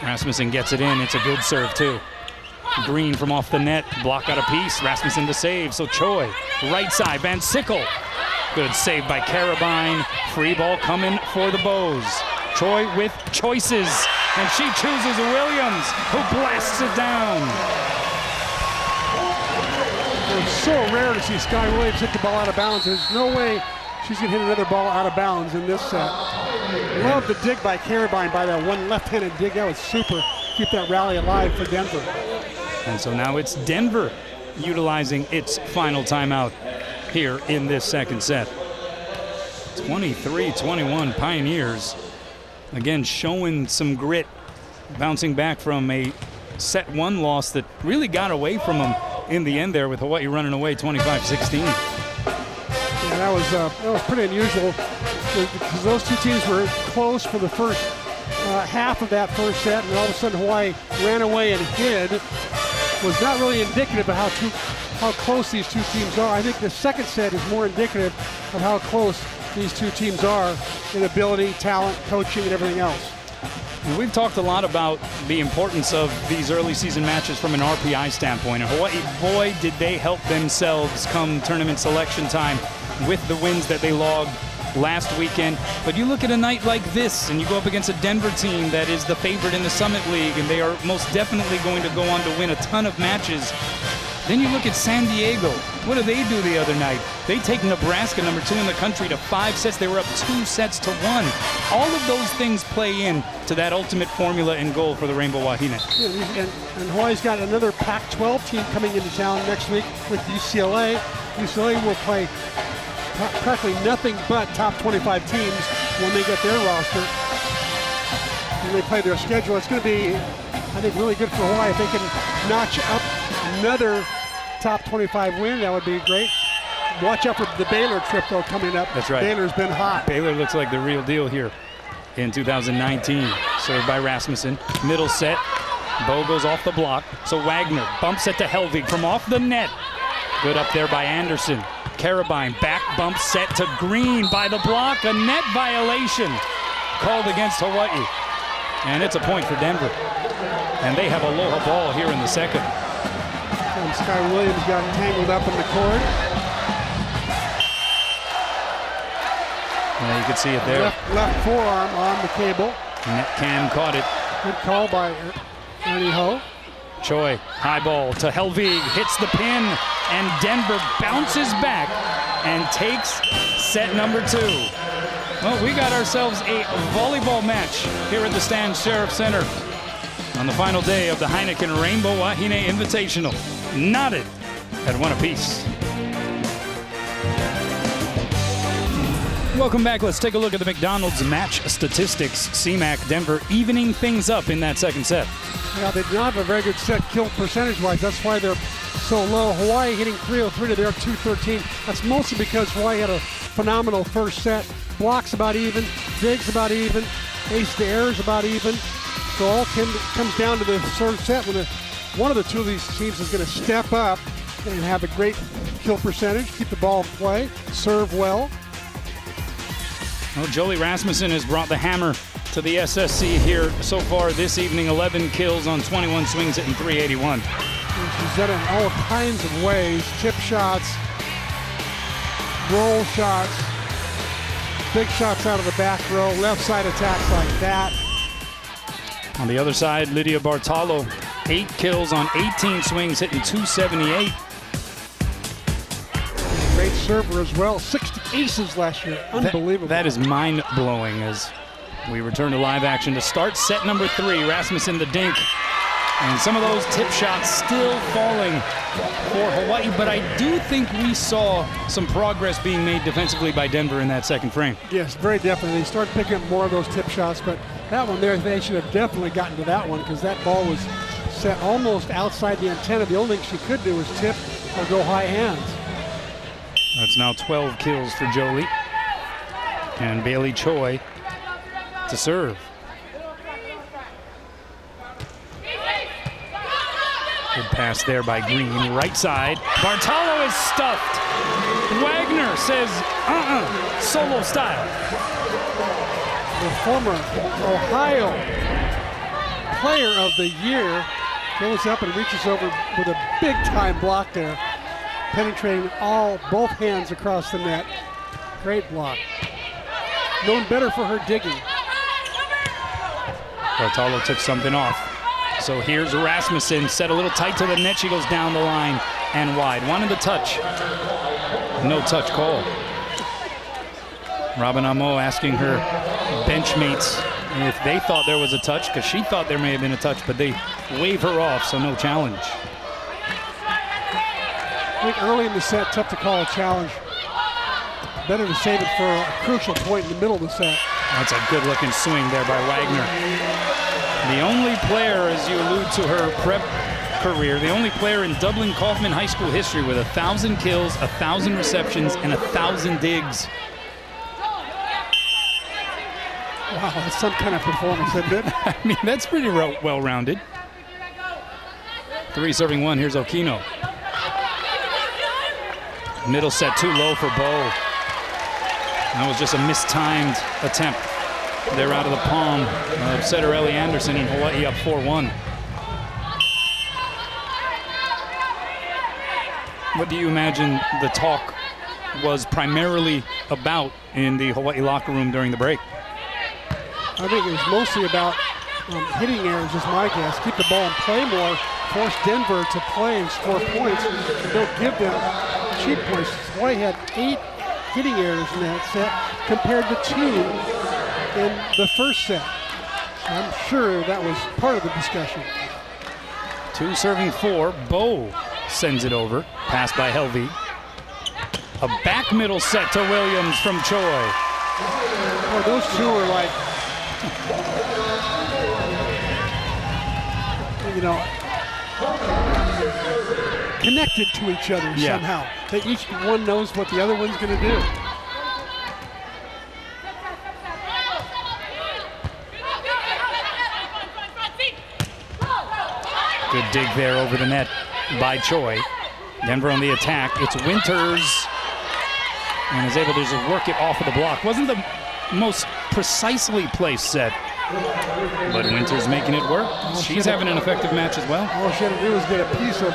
Rasmussen gets it in. It's a good serve, too. Green from off the net. Block out a piece. Rasmussen to save. So Choi, right side. Van Sickle. Good save by Carabine. Free ball coming for the Bows. Choi with choices. And she chooses Williams, who blasts it down. It's so rare to see Sky Williams hit the ball out of bounds. There's no way she's going to hit another ball out of bounds in this set. Love the dig by Carabine by that one left-handed dig. That was super. Keep that rally alive for Denver. And so now it's Denver utilizing its final timeout here in this second set. 23-21 Pioneers. Again, showing some grit, bouncing back from a set 1 loss that really got away from them in the end there, with Hawaii running away 25-16. Yeah, that was pretty unusual, because those 2 teams were close for the first half of that first set, and all of a sudden Hawaii ran away and hid. Was not really indicative of how close these 2 teams are. I think the second set is more indicative of how close these 2 teams are in ability, talent, coaching, and everything else. And we've talked a lot about the importance of these early season matches from an RPI standpoint. And Hawaii, boy, did they help themselves come tournament selection time with the wins that they logged last weekend. But you look at a night like this, and you go up against a Denver team that is the favorite in the Summit League, and they are most definitely going to go on to win a ton of matches. Then you look at San Diego. What did they do the other night? They take Nebraska, number 2 in the country, to 5 sets. They were up 2-1. All of those things play in to that ultimate formula and goal for the Rainbow Wahine. Yeah, and Hawaii's got another Pac-12 team coming into town next week with UCLA. UCLA will play practically nothing but top 25 teams when they get their roster. When they play their schedule, it's going to be, I think, really good for Hawaii. If they can notch up another top 25 win, that would be great. Watch out for the Baylor trip, though, coming up. That's right. Baylor's been hot. Baylor looks like the real deal here in 2019. Served by Rasmussen. Middle set. Bo goes off the block. So Wagner bumps it to Helvig from off the net. Good up there by Anderson. Carabine back bump set to Green by the block. A net violation called against Hawaii. And it's a point for Denver. And they have Aloha ball here in the second. And Sky Williams got tangled up in the court. Well, you can see it there. Left forearm on the cable. Cam caught it. Good call by Ernie Ho. Choi, high ball to Helvig, hits the pin, and Denver bounces back and takes set number 2. Well, we got ourselves a volleyball match here at the Stan Sheriff Center on the final day of the Heineken Rainbow Wahine Invitational. Knotted at 1 apiece. Welcome back. Let's take a look at the McDonald's match statistics. CMAC Denver evening things up in that second set. Yeah, they do not have a very good set kill percentage-wise. That's why they're so low. Hawaii hitting 303 to their 213. That's mostly because Hawaii had a phenomenal first set. Blocks about even, digs about even, ace to errors about even. So all comes down to the third set when one of the two of these teams is going to step up and have a great kill percentage, keep the ball in play, serve well. Well, Jolie Rasmussen has brought the hammer to the SSC here so far this evening. 11 kills on 21 swings, hitting 381. And she's done it in all kinds of ways. Tip shots, roll shots, big shots out of the back row, left side attacks like that. On the other side, Lydia Bartolo, 8 kills on 18 swings, hitting 278. Great server as well. 60 aces last year. Unbelievable. That is mind-blowing as we return to live action to start set number 3. Rasmussen the dink. And some of those tip shots still falling for Hawaii, but I do think we saw some progress being made defensively by Denver in that second frame. Yes, very definitely. They started picking up more of those tip shots, but that one there, they should have definitely gotten to that one because that ball was set almost outside the antenna. The only thing she could do was tip or go high hands. That's now 12 kills for Jolie. And Bailey Choi to serve. Good pass there by Green. Right side. Bartolo is stuffed. Wagner says, solo style. The former Ohio Player of the Year goes up and reaches over with a big-time block there, penetrating both hands across the net. Great block. Known better for her digging. Bartolo took something off. So here's Rasmussen, set a little tight to the net. She goes down the line and wide. Wanted the touch. No touch call. Robin Amo asking her benchmates if they thought there was a touch, because she thought there may have been a touch, but they wave her off, so no challenge. I think early in the set, tough to call a challenge. Better to save it for a crucial point in the middle of the set. That's a good-looking swing there by Wagner. The only player, as you allude to her prep career, the only player in Dublin Kaufman High School history with 1,000 kills, 1,000 receptions, and 1,000 digs. Wow, that's some kind of performance, isn't it? I mean, that's pretty well-rounded. 3 serving 1, here's Okino. Middle set too low for Bo. That was just a mistimed attempt. They're out of the palm of Cederelli Anderson, and Hawaii up 4-1. What do you imagine the talk was primarily about in the Hawaii locker room during the break? I think it was mostly about hitting errors, is my guess. Keep the ball in play more, force Denver to play and score points, and don't give them cheap points. Hawaii had 8 hitting errors in that set compared to 2 in the first set. I'm sure that was part of the discussion. 2 serving 4, Bo sends it over, passed by Helvig. A back middle set to Williams from Choi. Boy, those two are like, you know, connected to each other somehow. That each one knows what the other one's going to do. Good dig there over the net by Choi. Denver on the attack. It's Winters. And is able to just work it off of the block. Wasn't the most precisely placed set. But Winters making it work. She's having an effective match as well. All she had to do was get a piece of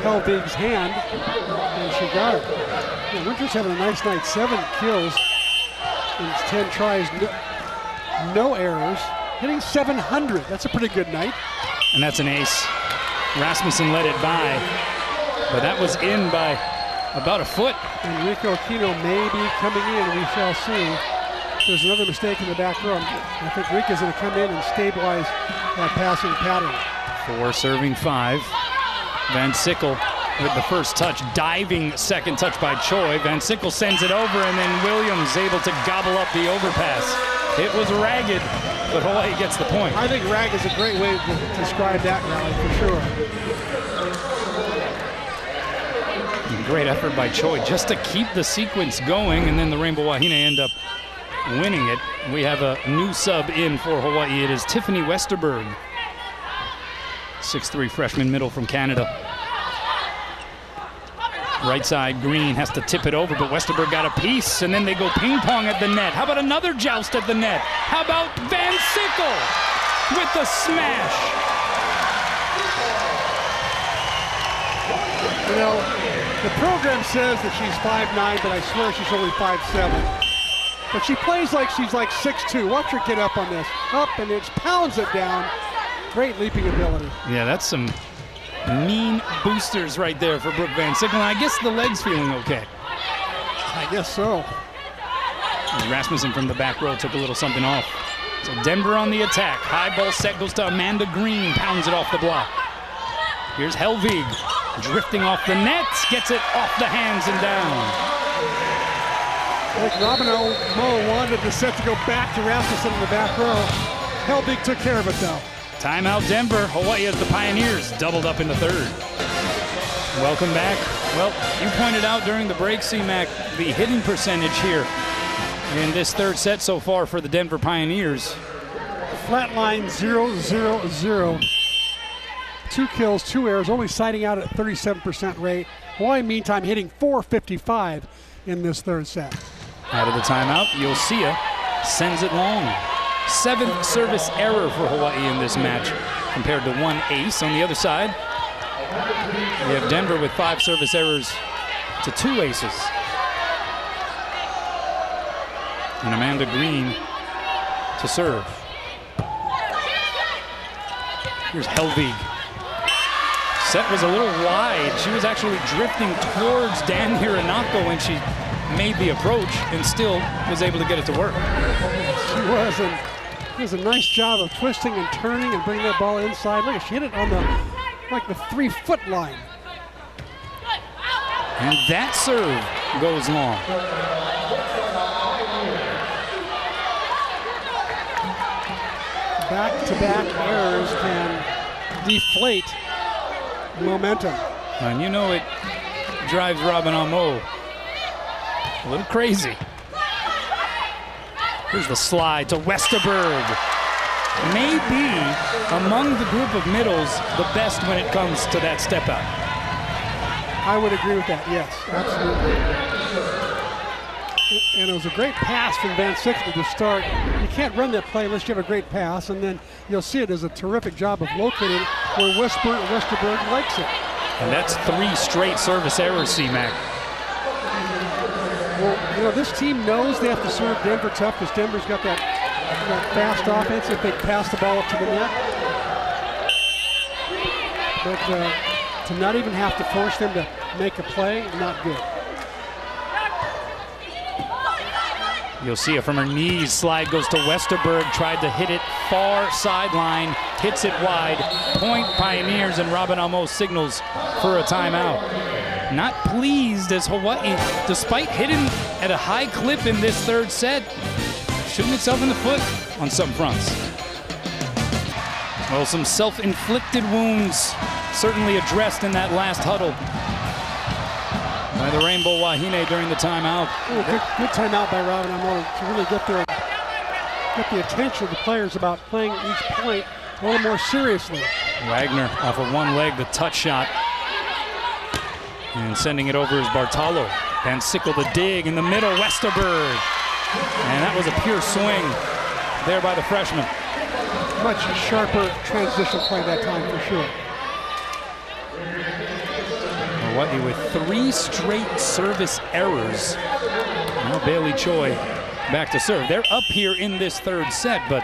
Helvig's hand, and she got it. Yeah, Winters having a nice night. 7 kills in 10 tries, no errors. Hitting 700. That's a pretty good night. And that's an ace. Rasmussen let it by, but that was in by about a foot. And Rico Aquino may be coming in. We shall see. There's another mistake in the back row. I think Rico's going to come in and stabilize that passing pattern. 4 serving 5. Van Sickle with the first touch, diving second touch by Choi. Van Sickle sends it over, and then Williams able to gobble up the overpass. It was ragged, but Hawaii gets the point. I think rag is a great way to describe that rally for sure. Great effort by Choi just to keep the sequence going, and then the Rainbow Wahine end up winning it. We have a new sub in for Hawaii. It is Tiffany Westerberg, 6'3" freshman middle from Canada. Right side, Green has to tip it over, but Westerberg got a piece, and then they go ping pong at the net. How about another joust at the net? How about Van Sickle with the smash? You know, the program says that she's 5'9", but I swear she's only 5'7". But she plays like she's like 6'2". Watch her get up on this. Up, and it pounds it down. Great leaping ability. Yeah, that's some mean boosters right there for Brooke Van Sickle. And I guess the leg's feeling okay. I guess so. And Rasmussen from the back row took a little something off. So Denver on the attack. High ball set goes to Amanda Green. Pounds it off the block. Here's Helvig. Drifting off the net, gets it off the hands and down. I think Robin Mo wanted the set to go back to Rasmussen in the back row. Helvig took care of it though. Timeout Denver. Hawaii as the Pioneers doubled up in the third. Welcome back. Well, you pointed out during the break, C-Mac, the hitting percentage here in this third set so far for the Denver Pioneers. Flatline 0-0-0. 2 kills, 2 errors, only siding out at 37% rate. Hawaii, meantime, hitting .455 in this third set. Out of the timeout, Yosia sends it long. 7th service error for Hawaii in this match compared to 1 ace on the other side. We have Denver with 5 service errors to 2 aces. And Amanda Green to serve. Here's Helvig. Set was a little wide. She was actually drifting towards Dan Hironako when she made the approach and still was able to get it to work. She was, and it was a nice job of twisting and turning and bringing that ball inside. Look, she hit it on the 3-foot line. And that serve goes long. Back-to-back errors can deflate momentum. And you know it drives Robin Amo a little crazy. Here's the slide to Westerberg. Maybe among the group of middles, the best when it comes to that step out. I would agree with that, yes, absolutely. And it was a great pass from Van Sickle to start. You can't run that play unless you have a great pass, and then you'll see it as a terrific job of locating where Westerberg likes it. And that's 3 straight service errors, C-Mac. Well, you know, this team knows they have to serve Denver tough because Denver's got that fast offense if they pass the ball up to the net. But to not even have to force them to make a play, not good. You'll see it from her knees. Slide goes to Westerberg. Tried to hit it far sideline. Hits it wide. Point Pioneers, and Robin Amo signals for a timeout. not pleased as Hawaii, despite hitting at a high clip in this third set, shooting itself in the foot on some fronts. Well, some self-inflicted wounds certainly addressed in that last huddle by the Rainbow Wahine during the timeout. Oh, good timeout by Robin Amore to really get the attention of the players about playing each point a little more seriously. Wagner off of one leg, the touch shot. And sending it over is Bartolo. Van Sickle the dig in the middle, Westerberg. And that was a pure swing there by the freshman. Much sharper transition play that time for sure. Hawaii with 3 straight service errors. Now Bailey Choi back to serve. They're up here in this third set, but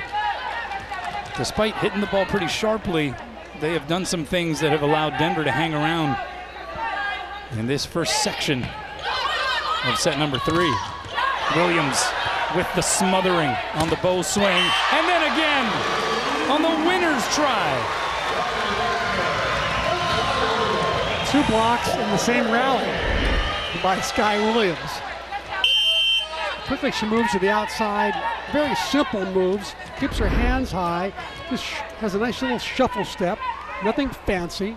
despite hitting the ball pretty sharply, they have done some things that have allowed Denver to hang around in this first section of set number 3. Williams with the smothering on the bow swing, and then again on the winner's try. 2 blocks in the same rally by Sky Williams. Quickly she moves to the outside, very simple moves, keeps her hands high, just has a nice little shuffle step, nothing fancy.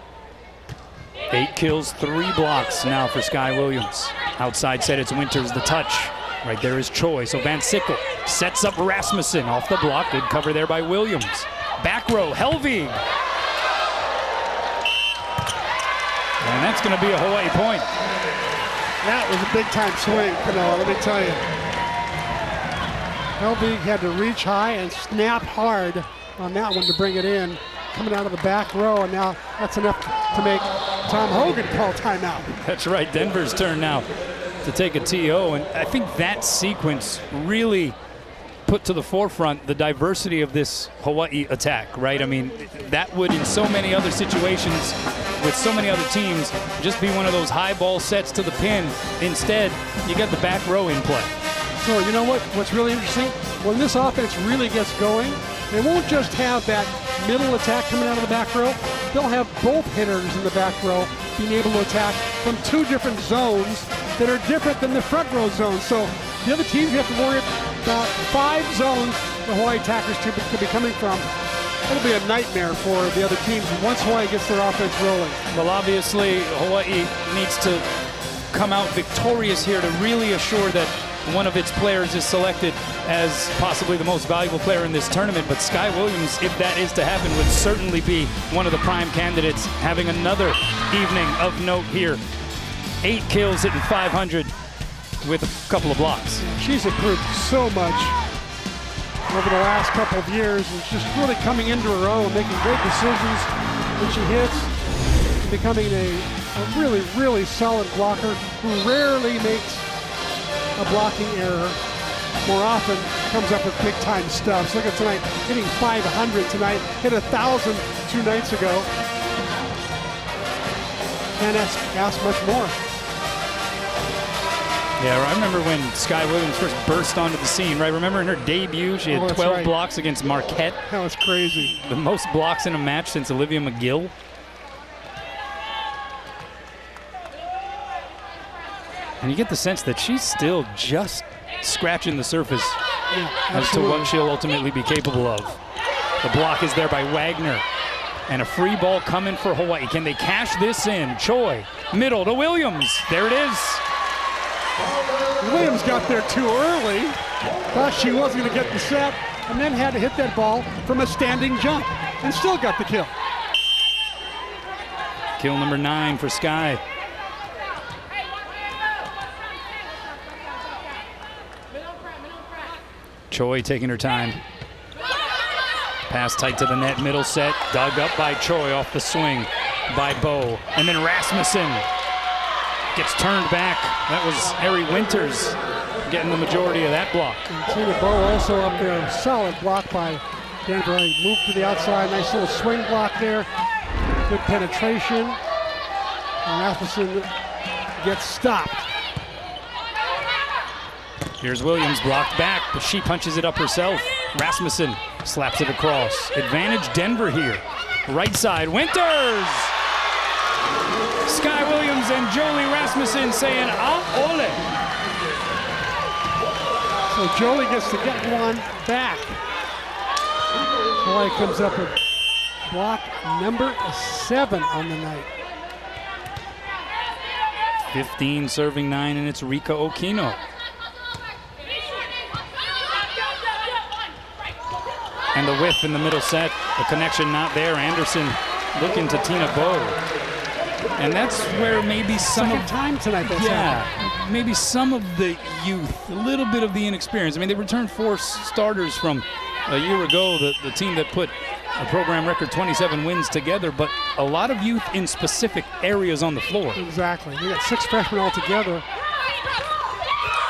8 kills, 3 blocks now for Sky Williams. Outside set, it's Winters, the touch. Right there is Choi, so Van Sickle sets up Rasmussen off the block. Good cover there by Williams. Back row, Helvig. And that's going to be a Hawaii point. That was a big time swing, Kanoa, let me tell you. Helvig had to reach high and snap hard on that one to bring it in. Coming out of the back row, and now that's enough to make Tom Hogan call timeout. That's right, Denver's turn now to take a TO, and I think that sequence really put to the forefront the diversity of this Hawaii attack, right? I mean, that would in so many other situations with so many other teams just be one of those high ball sets to the pin. Instead, you got the back row in play. So you know what's really interesting? When this offense really gets going, they won't just have that middle attack coming out of the back row. They'll have both hitters in the back row being able to attack from 2 different zones that are different than the front row zones. So the other teams, you have to worry about 5 zones the Hawaii attackers could be coming from. It'll be a nightmare for the other teams once Hawaii gets their offense rolling. Well, obviously, Hawaii needs to come out victorious here to really assure that one of its players is selected as possibly the most valuable player in this tournament. But Sky Williams, if that is to happen, would certainly be one of the prime candidates, having another evening of note here. 8 kills, hitting 500 with a couple of blocks. She's improved so much over the last couple of years, and just really coming into her own, making great decisions when she hits, and becoming a really, really solid blocker who rarely makes a blocking error. More often comes up with big time stuff. So look at tonight, hitting 500 tonight, hit 1,000 2 nights ago. Can't ask much more. Yeah, I remember when Sky Williams first burst onto the scene, right? Remember in her debut, she had 12 blocks against Marquette. That was crazy. The most blocks in a match since Olivia McGill. And you get the sense that she's still just scratching the surface as to what she'll ultimately be capable of. The block is there by Wagner. And a free ball coming for Hawaii. Can they cash this in? Choi, middle to Williams. There it is. Williams got there too early. Thought she wasn't going to get the set, and then had to hit that ball from a standing jump, and still got the kill. Kill number 9 for Sky. Choi taking her time. Pass tight to the net, middle set, dug up by Choi off the swing by Bo. And then Rasmussen gets turned back. That was Ari Winters getting the majority of that block. And Tina Bo also up there, solid block by Denver. Moved to the outside, nice little swing block there. Good penetration. And Rasmussen gets stopped. Here's Williams, blocked back, but she punches it up herself. Rasmussen slaps it across. Advantage Denver here. Right side, Winters! Sky Williams and Jolie Rasmussen saying, ole. So Jolie gets to get one back. Hawaii comes up with block number 7 on the night. 15 serving 9, and it's Rika Okino. And the whiff in the middle set, the connection not there. Anderson looking to Tina Bowe. And that's where maybe some Second time tonight that's happened. maybe some of the youth, a little bit of the inexperience. I mean, they returned 4 starters from a year ago, the team that put a program record 27 wins together, but a lot of youth in specific areas on the floor. Exactly. We got 6 freshmen altogether.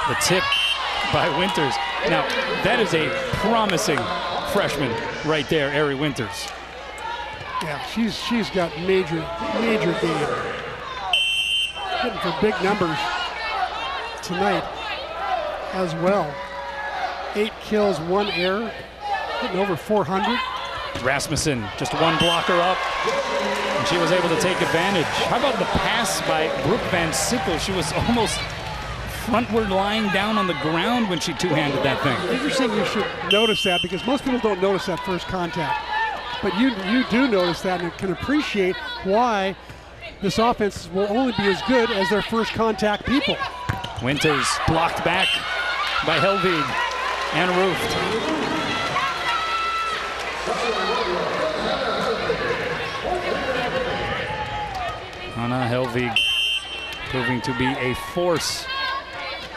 The tip by Winters. Now, that is a promising freshman right there, Ari Winters. Yeah, she's got major game. Hitting for big numbers tonight as well. 8 kills, 1 error, hitting over 400. Rasmussen, just one blocker up, and she was able to take advantage. How about the pass by Brooke Van Sickle? She was almost frontward lying down on the ground when she two-handed that thing. Interesting, you should notice that because most people don't notice that first contact. But you do notice that and can appreciate why this offense will only be as good as their first contact people. Winters blocked back by Helvig and roofed. Anna Helvig proving to be a force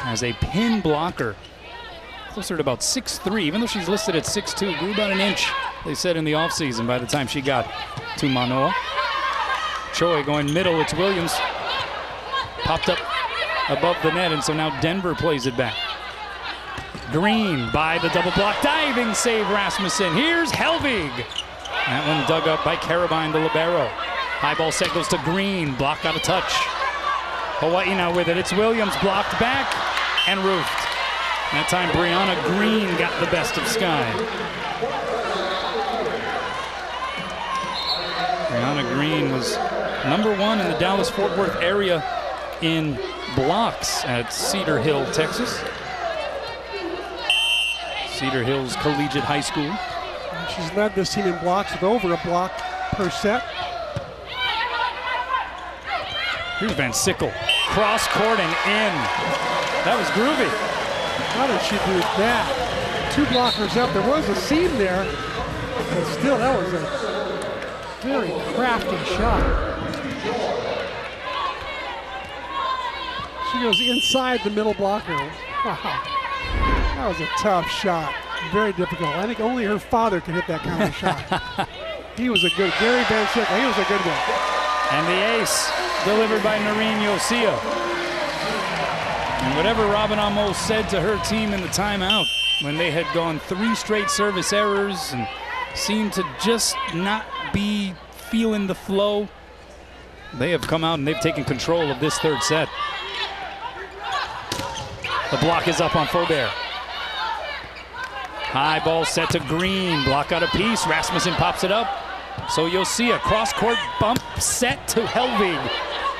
as a pin blocker. Closer to about 6'3", even though she's listed at 6'2", grew about an inch, they said in the offseason by the time she got to Manoa. Choi going middle, it's Williams. Popped up above the net, and so now Denver plays it back. Green by the double block, diving save Rasmussen. Here's Helvig. That one dug up by Carabine, the libero. High ball set goes to Green, block out of touch. Hawaii now with it, it's Williams, blocked back and roofed. That time Brianna Green got the best of Sky. Brianna Green was #1 in the Dallas-Fort Worth area in blocks at Cedar Hill, Texas. Cedar Hills Collegiate High School. And she's led this team in blocks with over a block per set. Here's Van Sickle, cross court and in. That was groovy. How did she do that? 2 blockers up. There was a seam there, but still, that was a very crafty shot. She goes inside the middle blocker. Wow. That was a tough shot. Very difficult. I think only her father could hit that kind of shot. He was a good, Gary Van Sickle, he was a good one. And the ace delivered by Noreen Yosia. And whatever Robin Amos said to her team in the timeout when they had gone 3 straight service errors and seemed to just not be feeling the flow, they have come out and they've taken control of this 3rd set. The block is up on Faubert. High ball set to Green, block out a piece, Rasmussen pops it up. So Yosia, cross-court bump set to Helvig.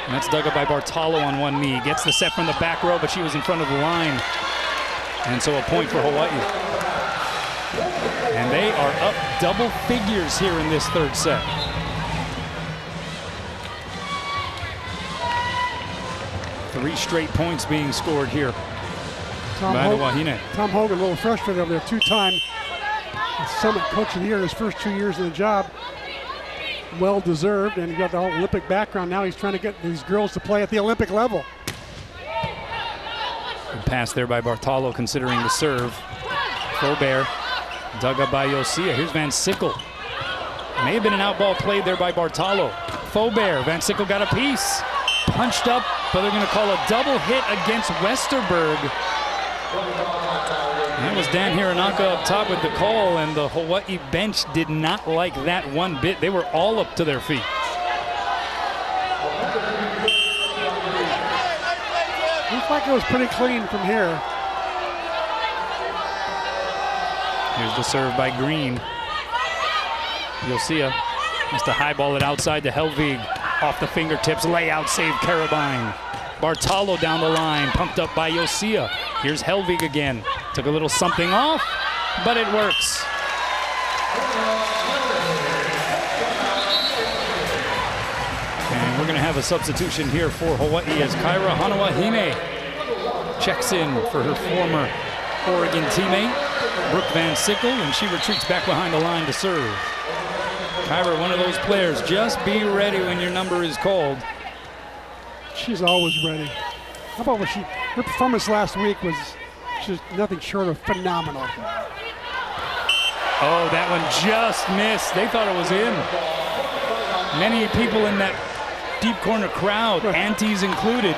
And that's dug up by Bartalo on one knee. Gets the set from the back row, but she was in front of the line. And so a point for Hawaii. And they are up double figures here in this 3rd set. Three straight points being scored here by the Wahine. Tom Hogan, a little frustrated over there. 2-time Summit Coach of the Year, his first 2 years in the job. Well deserved, and he got the whole Olympic background. Now he's trying to get these girls to play at the Olympic level. Good pass there by Bartalo, considering the serve. Faubert dug up by Yosia. Here's Van Sickle. May have been an out ball played there by Bartalo. Faubert, Van Sickle got a piece. Punched up, but they're going to call a double hit against Westerberg. That was Dan Hironaka up top with the call, and the Hawaii bench did not like that one bit. They were all up to their feet. Looks like it was pretty clean from here. Here's the serve by Green. Yosia has to highball it outside to Helvig. Off the fingertips, layout save Carabine. Bartalo down the line, pumped up by Josia. Here's Helvig again. Took a little something off, but it works. And we're going to have a substitution here for Hawaii as Kyra Hanawahine checks in for her former Oregon teammate, Brooke Van Sickle, and she retreats back behind the line to serve. Kyra, one of those players, just be ready when your number is called. She's always ready. How about what her performance last week was just nothing short of phenomenal. Oh, that one just missed. They thought it was in. Many people in that deep corner crowd, aunties included,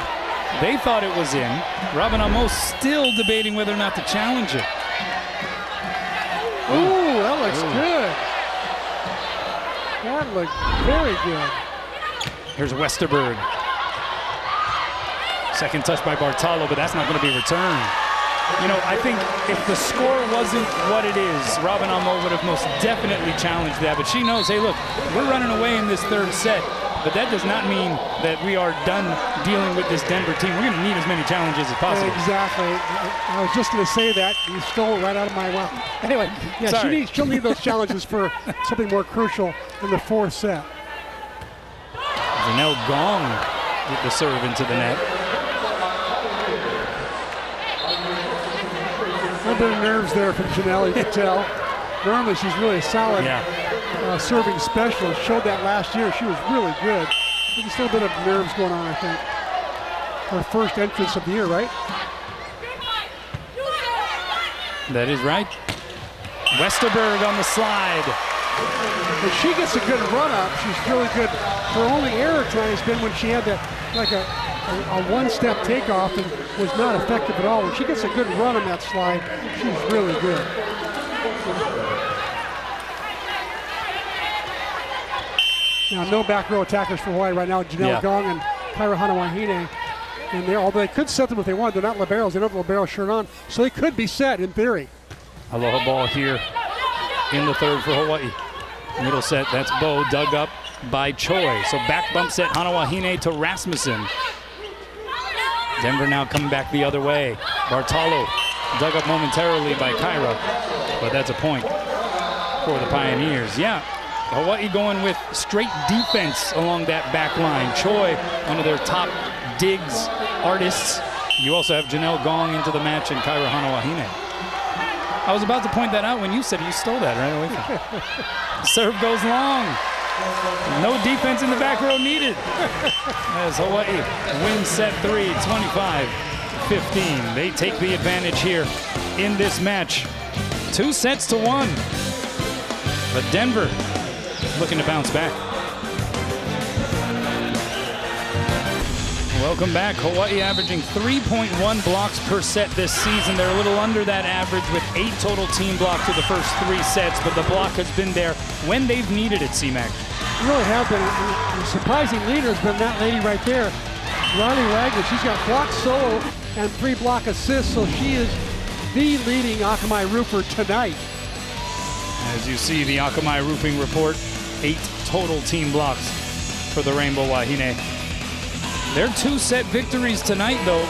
they thought it was in. Robin Amo still debating whether or not to challenge it. Ooh, that looks good. That looked very good. Here's Westerberg. Second touch by Bartalo, but that's not going to be returned. You know, I think if the score wasn't what it is, Robin Amo would have most definitely challenged that. But she knows, hey, look, we're running away in this third set. But that does not mean that we are done dealing with this Denver team. We're going to need as many challenges as possible. Exactly. I was just going to say that. You stole it right out of my mouth. Anyway, yeah, she'll need those challenges for something more crucial in the fourth set. Janelle Gong with the serve into the net. A little bit of nerves there from Janelle, you can tell. Normally she's really a solid serving specialist. Showed that last year. She was really good. There's a little bit of nerves going on, I think. Her first entrance of the year, right? That is right. Westerberg on the slide. When she gets a good run-up, she's really good. Her only error tonight has been when she had that, like a one-step takeoff and was not effective at all. When she gets a good run on that slide, she's really good. Now, no back row attackers for Hawaii right now. Janelle Gong and Kyra Hanawahine. And although they could set them if they want, they're not liberos. They don't have the libero shirt on, so they could be set in theory. Aloha ball here in the third for Hawaii. Middle set, that's Bo, dug up by Choi. So back bump set, Hanawahine to Rasmussen. Denver now coming back the other way. Bartalo dug up momentarily by Kyra, but that's a point for the Pioneers. Yeah, Hawaii going with straight defense along that back line. Choi, one of their top digs artists. You also have Janelle Gong into the match and Kyra Hanawahine. I was about to point that out when you said you stole that right away from me. Serve goes long. No defense in the back row needed. As Hawaii wins set 3, 25-15. They take the advantage here in this match. 2 sets to 1. But Denver looking to bounce back. Welcome back. Hawaii averaging 3.1 blocks per set this season. They're a little under that average with 8 total team blocks to the first 3 sets, but the block has been there when they've needed it, C-Mac. They really have been. The surprising leader has been that lady right there, Ronnie Wagner. She's got block solo and 3 block assists, so she is the leading Akamai roofer tonight. As you see, the Akamai roofing report, 8 total team blocks for the Rainbow Wahine. Their 2-set victories tonight, though,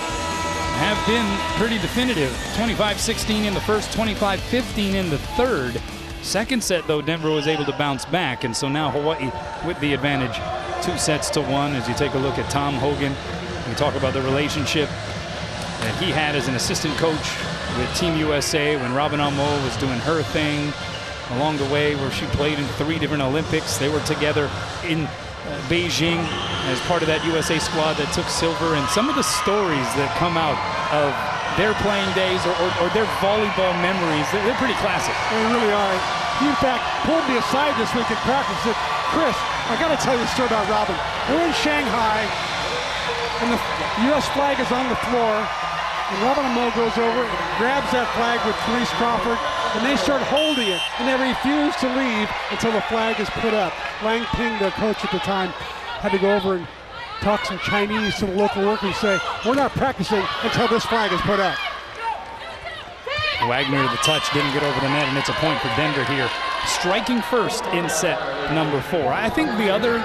have been pretty definitive. 25-16 in the first, 25-15 in the third. Second set, though, Denver was able to bounce back, and so now Hawaii with the advantage, 2 sets to 1. As you take a look at Tom Hogan, we talk about the relationship that he had as an assistant coach with Team USA when Robin Amo was doing her thing along the way, where she played in 3 different Olympics. They were together in Beijing as part of that USA squad that took silver, and some of the stories that come out of their playing days or their volleyball memories, they're pretty classic. They really are. He, in fact, pulled me aside this week in practice and said, Chris, I got to tell you a story about Robin. We're in Shanghai, and the U.S. flag is on the floor, and Robin Amo goes over and grabs that flag with Felice Crawford, and they start holding it, and they refuse to leave until the flag is put up. Wang Ping, the coach at the time, had to go over and talk some Chinese to the local workers and say, we're not practicing until this flag is put up. Wagner, the touch, didn't get over the net, and it's a point for Denver here. Striking first in set number 4. I think the other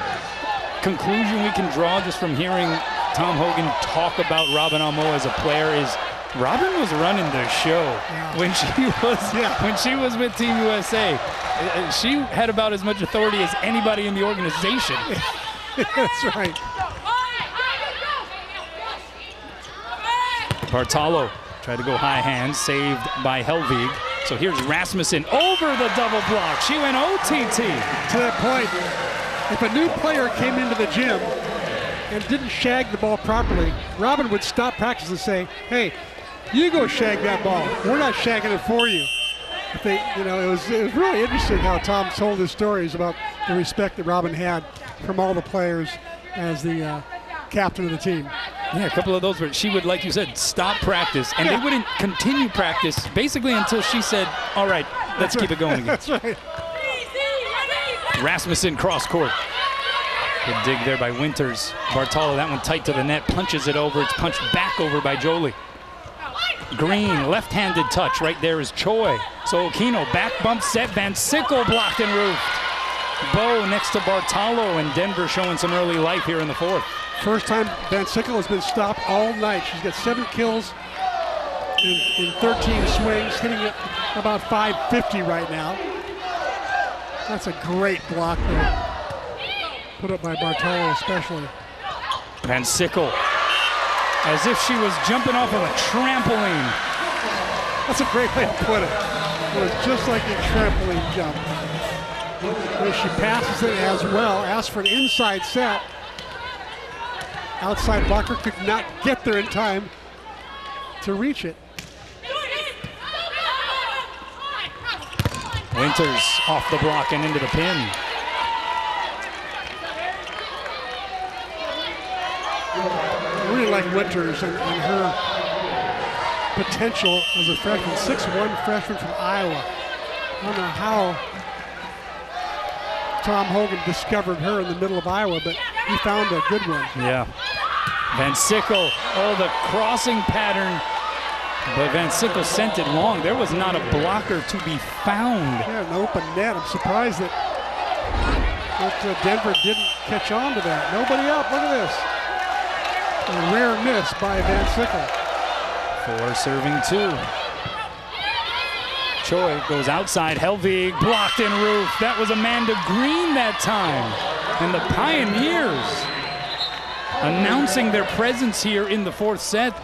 conclusion we can draw just from hearing Tom Hogan talk about Robin Amo as a player is Robin was running the show when she was with Team USA. She had about as much authority as anybody in the organization. That's right. Bartolo tried to go high hand, saved by Helvig. So here's Rasmussen over the double block. She went OTT. To that point, if a new player came into the gym and didn't shag the ball properly, Robin would stop practice and say, hey, you go shag that ball. We're not shagging it for you. It was really interesting how Tom told his stories about the respect that Robin had from all the players as the captain of the team. Yeah, a couple of those where she would, like you said, stop practice, and they wouldn't continue practice basically until she said, all right, let's keep it going again. That's right. Rasmussen cross court. Good dig there by Winters. Bartolo, that one tight to the net, punches it over. It's punched back over by Jolie. Green, left-handed touch. Right there is Choi. So Okino, back bump set. Van Sickle blocked and roofed. Bo next to Bartolo, and Denver showing some early life here in the fourth. First time Van Sickle has been stopped all night. She's got 7 kills in 13 swings, hitting it about 550 right now. That's a great block there. Put up by Bartolo especially. Van Sickle, as if she was jumping off of a trampoline. That's a great way to put it. It was just like a trampoline jump. When she passes it as well, asks for an inside set. Outside blocker could not get there in time to reach it. Winters off the block and into the pin. I really like Winters and her potential as a freshman. 6'1" freshman from Iowa. I don't know how Tom Hogan discovered her in the middle of Iowa, but he found a good one. Yeah. Van Sickle, the crossing pattern. But Van Sickle sent it long. There was not a blocker to be found. Yeah, an open net. I'm surprised that Denver didn't catch on to that. Nobody up. Look at this. A rare miss by Van Sickle. 4 serving 2. Choi goes outside. Helvig blocked and roofed. That was Amanda Green that time. And the Pioneers announcing their presence here in the fourth set,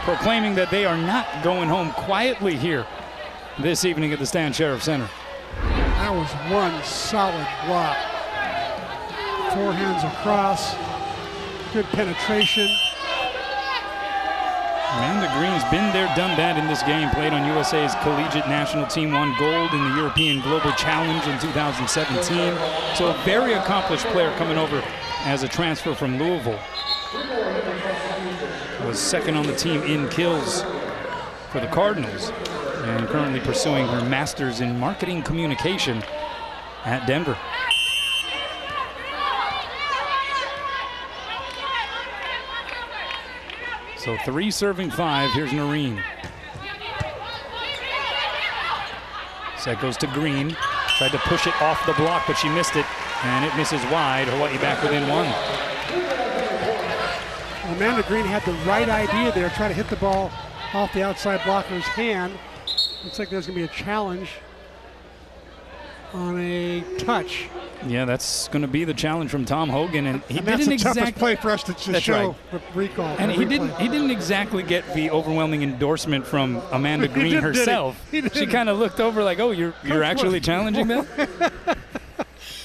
proclaiming that they are not going home quietly here this evening at the Stan Sheriff Center. That was one solid block. Forehands across. Good penetration. Amanda Green's been there, done that in this game. Played on USA's collegiate national team, won gold in the European Global Challenge in 2017. So a very accomplished player coming over as a transfer from Louisville. Was second on the team in kills for the Cardinals and currently pursuing her master's in marketing communication at Denver. So 3 serving 5. Here's Noreen. Set goes to Green. Tried to push it off the block, but she missed it, and it misses wide. Hawaii back within 1. Amanda Green had the right idea there, try to hit the ball off the outside blocker's hand. Looks like there's going to be a challenge on a touch. Yeah, that's going to be the challenge from Tom Hogan, and he that's didn't the toughest exactly play for us to show right. the recall. And he didn't exactly get the overwhelming endorsement from Amanda Green herself. She kind of looked over like, "Oh, you're actually challenging that?"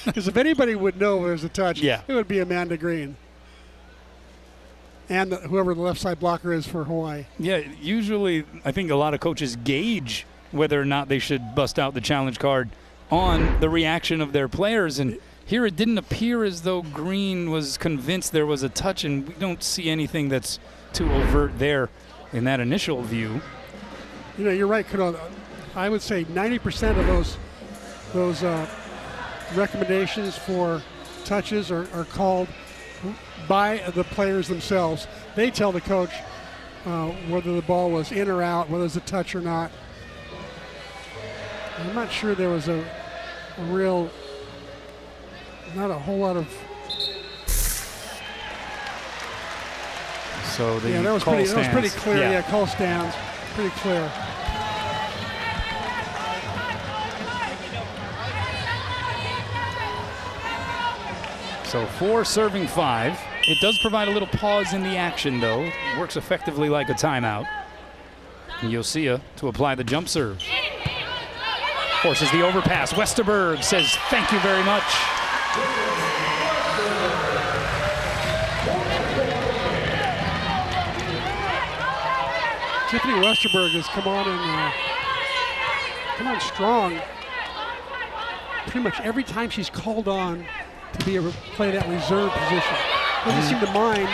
Because if anybody would know there's a touch, it would be Amanda Green. And whoever the left side blocker is for Hawaii. Yeah, usually I think a lot of coaches gauge whether or not they should bust out the challenge card on the reaction of their players. And here it didn't appear as though Green was convinced there was a touch, and we don't see anything that's too overt there in that initial view. You know, you're right, Kuno. I would say 90% of those recommendations for touches are called by the players themselves. They tell the coach whether the ball was in or out, whether it's a touch or not. I'm not sure there was not a whole lot of So the that was call pretty stands. clear. Yeah, call stands. Pretty clear. So 4 serving 5. It does provide a little pause in the action, though. Works effectively like a timeout. Yosia to apply the jump serve. Forces the overpass. Westerberg says, thank you very much. Tiffany Westerberg has come on strong. Pretty much every time she's called on to be play that reserve position. Doesn't seem to mind,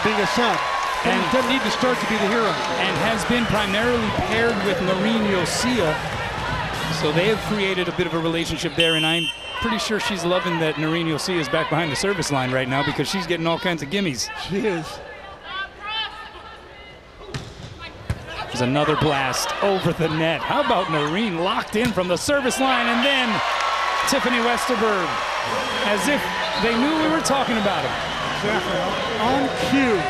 being a sub. And doesn't need to start to be the hero. And has been primarily paired with Noreen Yosia. So they have created a bit of a relationship there, and I'm pretty sure she's loving that Noreen Yosia is back behind the service line right now because she's getting all kinds of gimmies. She is. There's another blast over the net. How about Noreen locked in from the service line, and then Tiffany Westerberg, as if they knew we were talking about him. Exactly. On cue.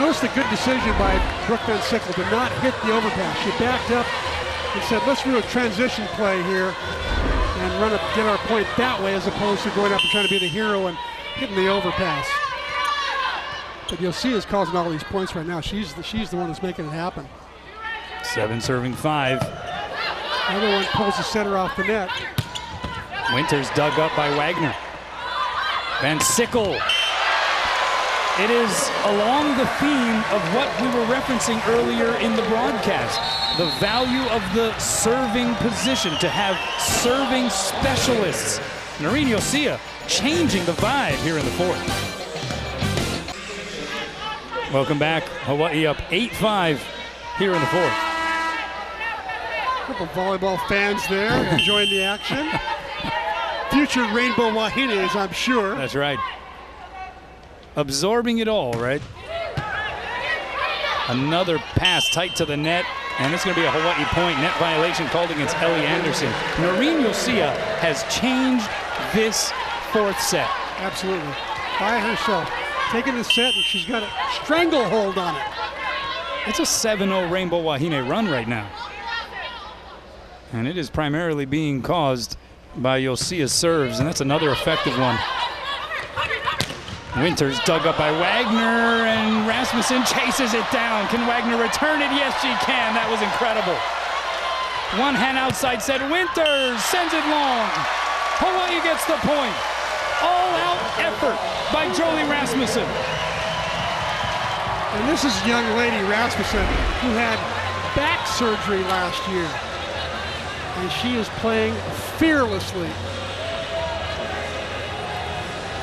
Notice the good decision by Brooke Van Sickle to not hit the overpass. She backed up and said, let's do a transition play here and get our point that way, as opposed to going up and trying to be the hero and hitting the overpass. But you'll see is causing all these points right now. She's the one that's making it happen. 7 serving 5. Another one pulls the center off the net. Winters dug up by Wagner. Van Sickle. It is along the theme of what we were referencing earlier in the broadcast. The value of the serving position, to have serving specialists. Noreen Yosia changing the vibe here in the 4th. Welcome back. Hawaii up 8-5 here in the 4th. A couple volleyball fans there enjoying the action. Future Rainbow Wahines, I'm sure. That's right. Absorbing it all, right? Another pass tight to the net, and it's going to be a Hawaii point. Net violation called against Ellie Anderson. Noreen Yosia has changed this 4th set. Absolutely. By herself. Taking the set, and she's got a stranglehold on it. It's a 7-0 Rainbow Wahine run right now. And it is primarily being caused by Yosia's serves, and that's another effective one. Winters dug up by Wagner, and Rasmussen chases it down. Can Wagner return it? Yes, she can. That was incredible. One hand outside said, Winters sends it long. Hawaii gets the point. All-out effort by Jolie Rasmussen. And this is young lady Rasmussen, who had back surgery last year. And she is playing fearlessly.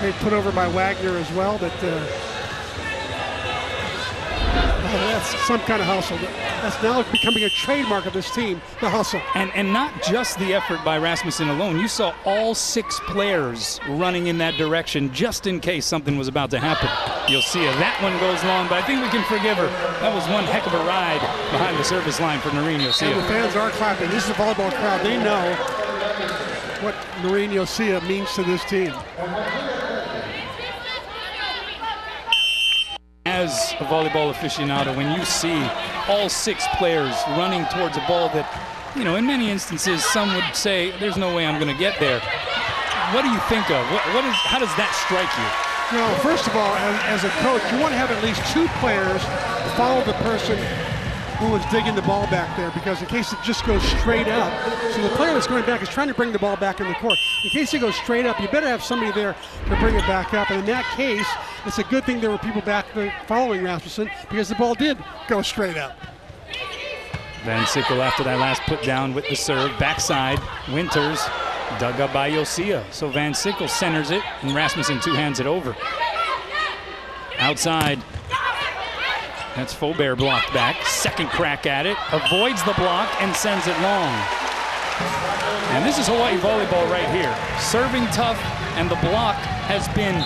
They put over by Wagner as well, but that's some kind of hustle. That's now becoming a trademark of this team, the hustle. And not just the effort by Rasmussen alone. You saw all 6 players running in that direction just in case something was about to happen. You'll see it. That one goes long, but I think we can forgive her. That was one heck of a ride behind the service line for Noreen Yosia. And the fans are clapping. This is a volleyball crowd. They know what Noreen Yosia means to this team. As a volleyball aficionado, when you see all 6 players running towards a ball that, in many instances, some would say, there's no way I'm going to get there. What do you think of? How does that strike you? First of all, as a coach, you want to have at least 2 players follow the person who is digging the ball back there, because in case it just goes straight up, so the player that's going back is trying to bring the ball back in the court. In case it goes straight up, you better have somebody there to bring it back up. And in that case, it's a good thing there were people back there following Rasmussen, because the ball did go straight up. Van Sickle after that last put down with the serve. Backside, Winters dug up by Yosia. So Van Sickle centers it, and Rasmussen 2-hands it over. Outside. That's Faubert blocked back. Second crack at it. Avoids the block and sends it long. And this is Hawaii volleyball right here. Serving tough, and the block has been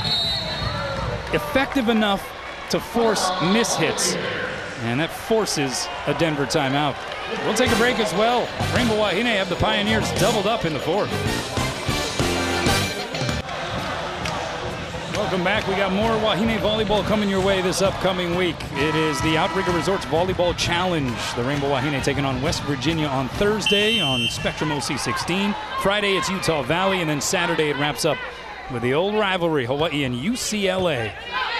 effective enough to force mishits. And that forces a Denver timeout. We'll take a break as well. Rainbow Wahine have the Pioneers doubled up in the 4th. Welcome back. We got more Wahine volleyball coming your way this upcoming week. It is the Outrigger Resorts Volleyball Challenge. The Rainbow Wahine taking on West Virginia on Thursday on Spectrum OC16. Friday it's Utah Valley, and then Saturday it wraps up with the old rivalry, Hawaii and UCLA.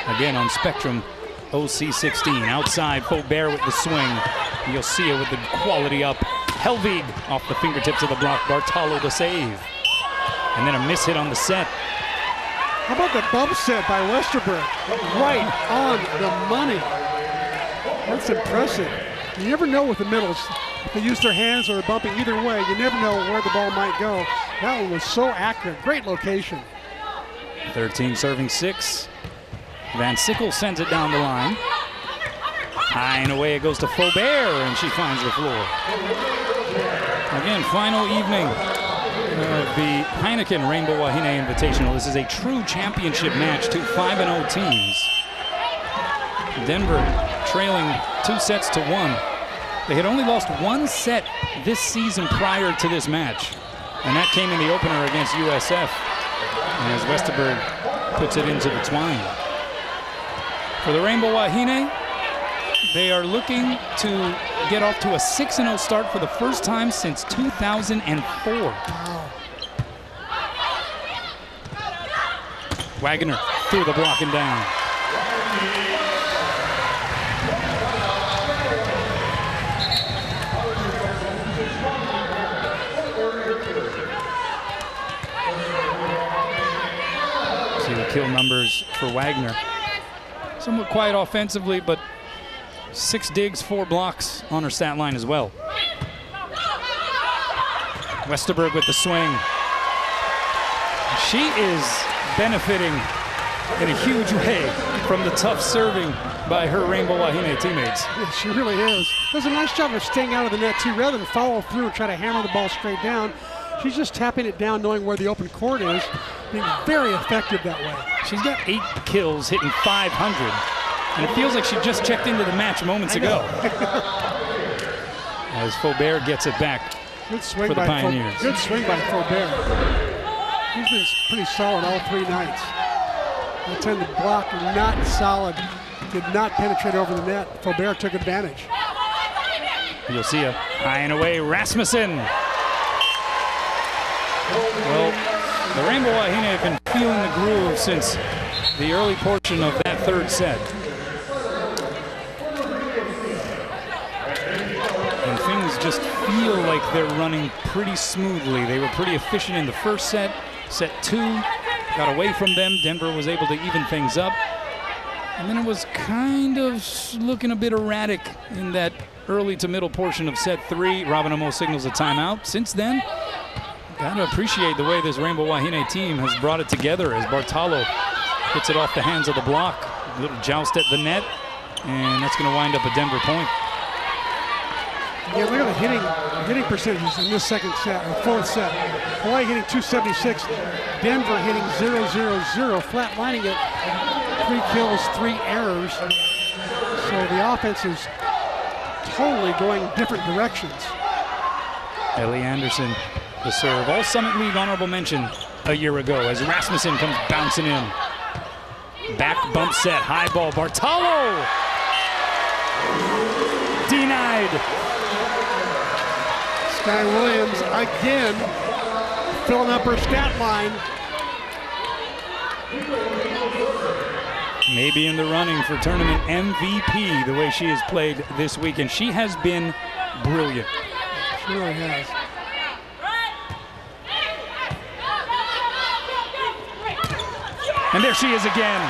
Again on Spectrum OC16. Outside, Faubert with the swing. You'll see it with the quality up. Helvig off the fingertips of the block. Bartolo the save. And then a miss hit on the set. How about the bump set by Westerberg? Right on the money. That's impressive. You never know with the middles. If they use their hands or they're bumping, either way, you never know where the ball might go. That one was so accurate. Great location. 13 serving 6. Van Sickle sends it down the line. High and away it goes to Faubert, and she finds the floor. Again, final evening of the Heineken Rainbow Wahine Invitational. This is a true championship match, two 5-0 teams. Denver trailing 2-1. They had only lost one set this season prior to this match, and that came in the opener against USF, as Westerberg puts it into the twine. For the Rainbow Wahine, they are looking to get off to a 6-0 start for the first time since 2004. Wagner through the block and down. See the kill numbers for Wagner. Somewhat quiet offensively, but 6 digs, 4 blocks on her stat line as well. Westerberg with the swing. She is benefiting in a huge way from the tough serving by her Rainbow Wahine teammates. Yeah, she really is. Does a nice job of staying out of the net too, rather than follow through and try to hammer the ball straight down. She's just tapping it down, knowing where the open court is, being very effective that way. She's got 8 kills, hitting 500. And it feels like she just checked into the match moments ago. As Faubert gets it back Good swing for the by Pioneers. Good swing by Faubert. He's been pretty solid all 3 nights. I tend to block not solid. Did not penetrate over the net. Faubert took advantage. You'll see a high and away Rasmussen. Well, the Rainbow Wahine have been feeling the groove since the early portion of that 3rd set. And things just feel like they're running pretty smoothly. They were pretty efficient in the 1st set. Set 2 got away from them. Denver was able to even things up. And then it was kind of looking a bit erratic in that early to middle portion of set 3. Robin Amo signals a timeout. Since then, gotta appreciate the way this Rainbow Wahine team has brought it together as Bartolo hits it off the hands of the block. A little joust at the net, and that's gonna wind up a Denver point. Yeah, look at the hitting percentages in this 2nd set, or 4th set. Hawaii hitting 276, Denver hitting 0-0-0, flatlining it. 3 kills, 3 errors. So the offense is totally going different directions. Ellie Anderson, the serve. All Summit League honorable mention a year ago as Rasmussen comes bouncing in. Back bump set, high ball, Bartolo! Denied. Sky Williams again filling up her stat line. Maybe in the running for tournament MVP the way she has played this weekend. She has been brilliant. She really has. And there she is again.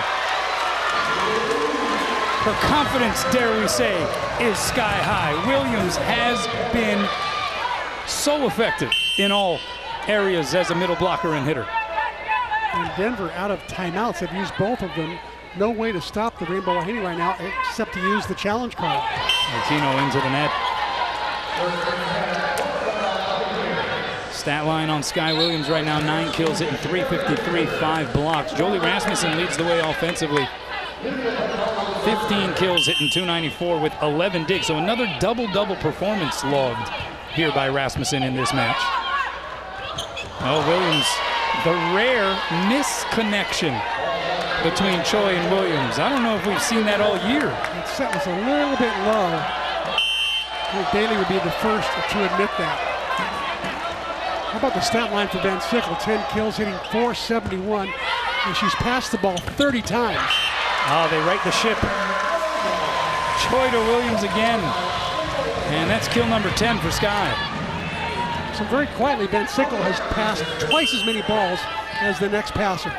Her confidence, dare we say, is sky high. Williams has been so effective in all areas as a middle blocker and hitter. And Denver out of timeouts have used both of them. No way to stop the Rainbow Wahine right now except to use the challenge card. Martino into the net. Stat line on Sky Williams right now, 9 kills, hitting 353, 5 blocks. Jolie Rasmussen leads the way offensively. 15 kills, hitting 294 with 11 digs. So another double-double performance logged here by Rasmussen in this match. Oh, Williams, the rare misconnection between Choi and Williams. I don't know if we've seen that all year. The set was a little bit low. I think Daly would be the first to admit that. How about the stat line for Van Sickle? 10 kills, hitting .471, and she's passed the ball 30 times. Oh, they right the ship. Choi to Williams again. And that's kill number 10 for Sky. So very quietly, Van Sickle has passed twice as many balls as the next passer.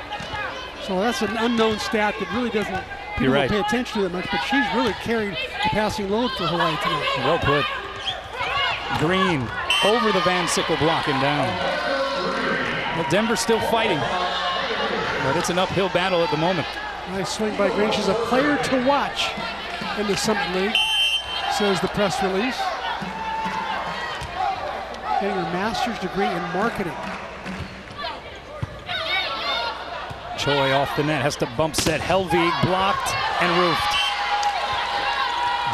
So that's an unknown stat that really doesn't, people don't pay attention to that much, but she's really carried the passing load for Hawaii tonight. Well put. Green over the Van Sickle block and down. Well, Denver's still fighting, but it's an uphill battle at the moment. Nice swing by Green. She's a player to watch in the Summit League, says the press release. Getting her master's degree in marketing. Choi off the net, has to bump set. Helvig blocked and roofed.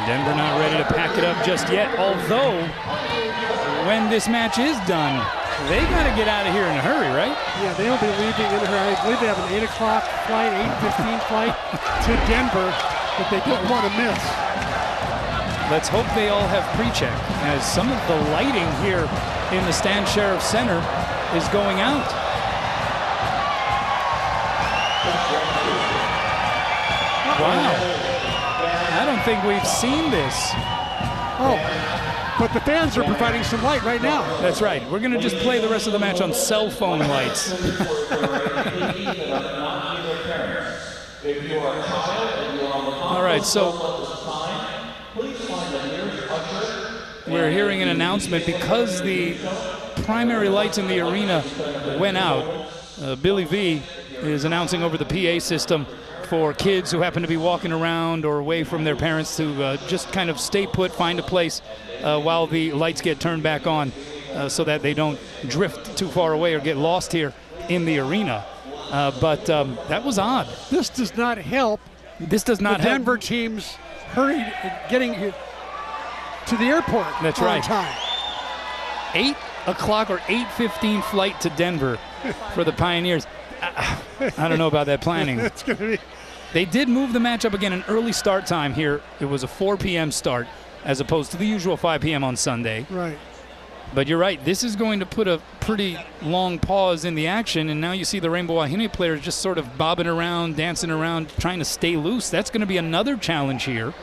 Denver not ready to pack it up just yet, although when this match is done, they got to get out of here in a hurry, right? Yeah, they'll be leaving in a hurry. I believe they have an 8 o'clock flight, 8:15 flight to Denver that they don't want to miss. Let's hope they all have pre-check, as some of the lighting here in the Stan Sheriff Center is going out. Wow. I don't think we've seen this. Oh, but the fans are providing some light right now. That's right. We're going to just play the rest of the match on cell phone lights. All right, so we're hearing an announcement because the primary lights in the arena went out. Billy V is announcing over the PA system for kids who happen to be walking around or away from their parents to just kind of stay put, find a place while the lights get turned back on so that they don't drift too far away or get lost here in the arena. But that was odd. This does not help. This does not the help. Denver teams hurried getting to the airport. That's on right. Time. 8 o'clock or 8:15 flight to Denver for the Pioneers. I don't know about that planning. It's going to be. They did move the match up again, an early start time here. It was a 4 p.m. start as opposed to the usual 5 p.m. on Sunday. Right. But you're right, this is going to put a pretty long pause in the action, and now you see the Rainbow Wahine players just sort of bobbing around, dancing around, trying to stay loose. That's going to be another challenge here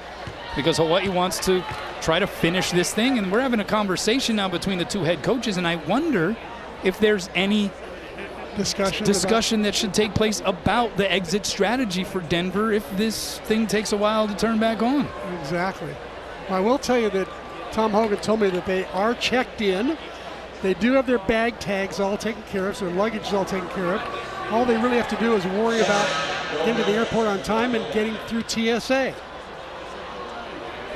because Hawaii wants to try to finish this thing, and we're having a conversation now between the two head coaches, and I wonder if there's any discussion that should take place about the exit strategy for Denver if this thing takes a while to turn back on. Exactly. Well, I will tell you that Tom Hogan told me that they are checked in. They do have their bag tags all taken care of, so their luggage is all taken care of. All they really have to do is worry about getting to the airport on time and getting through TSA.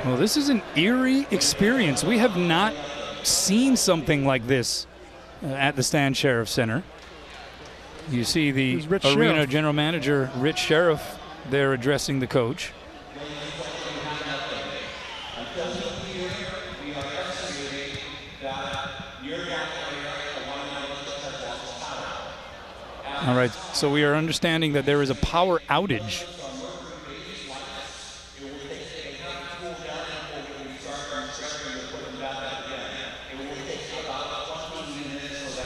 Well, this is an eerie experience. We have not seen something like this at the Stan Sheriff Center. You see the arena Sheriff. general manager, Rich Sheriff, there addressing the coach. All right, so we are understanding that there is a power outage.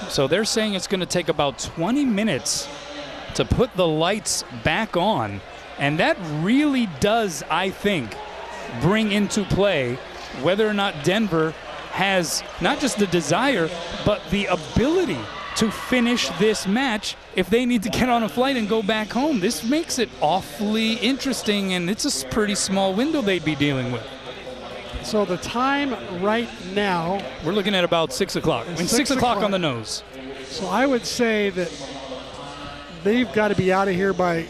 So they're saying it's going to take about 20 minutes to put the lights back on. And that really does, I think, bring into play whether or not Denver has not just the desire, but the ability to finish this match if they need to get on a flight and go back home. This makes it awfully interesting, and it's a pretty small window they'd be dealing with. So the time right now, we're looking at about 6 o'clock. I mean, 6 o'clock on the nose. So I would say that they've got to be out of here by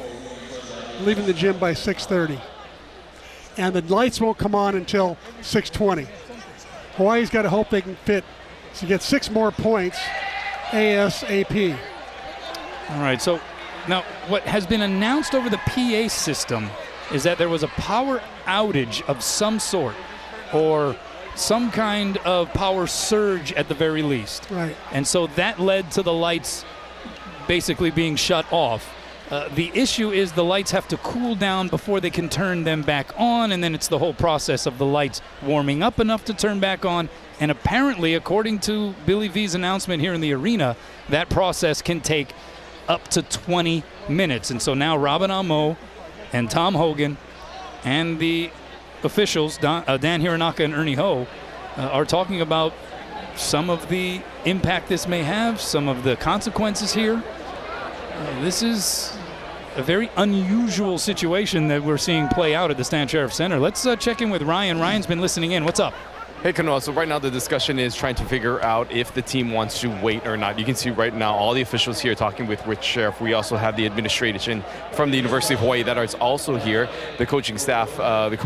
leaving the gym by 6:30. And the lights won't come on until 6:20. Hawaii's got to hope they can fit to get 6 more points ASAP. All right, so now what has been announced over the PA system is that there was a power outage of some sort or some kind of power surge at the very least. Right. And so that led to the lights basically being shut off. The issue is the lights have to cool down before they can turn them back on, and then it's the whole process of the lights warming up enough to turn back on. And apparently, according to Billy V's announcement here in the arena, that process can take up to 20 minutes. And so now Robin Amo and Tom Hogan and the officials, Dan Hironaka and Ernie Ho, are talking about some of the impact this may have, some of the consequences here. This is a very unusual situation that we're seeing play out at the Stan Sheriff Center. Let's check in with Ryan. Ryan's been listening in. What's up? Hey, Kanoa, so right now the discussion is trying to figure out if the team wants to wait or not. You can see right now all the officials here talking with Rich Sheriff. We also have the administration from the University of Hawaii that is also here. The coaching staff,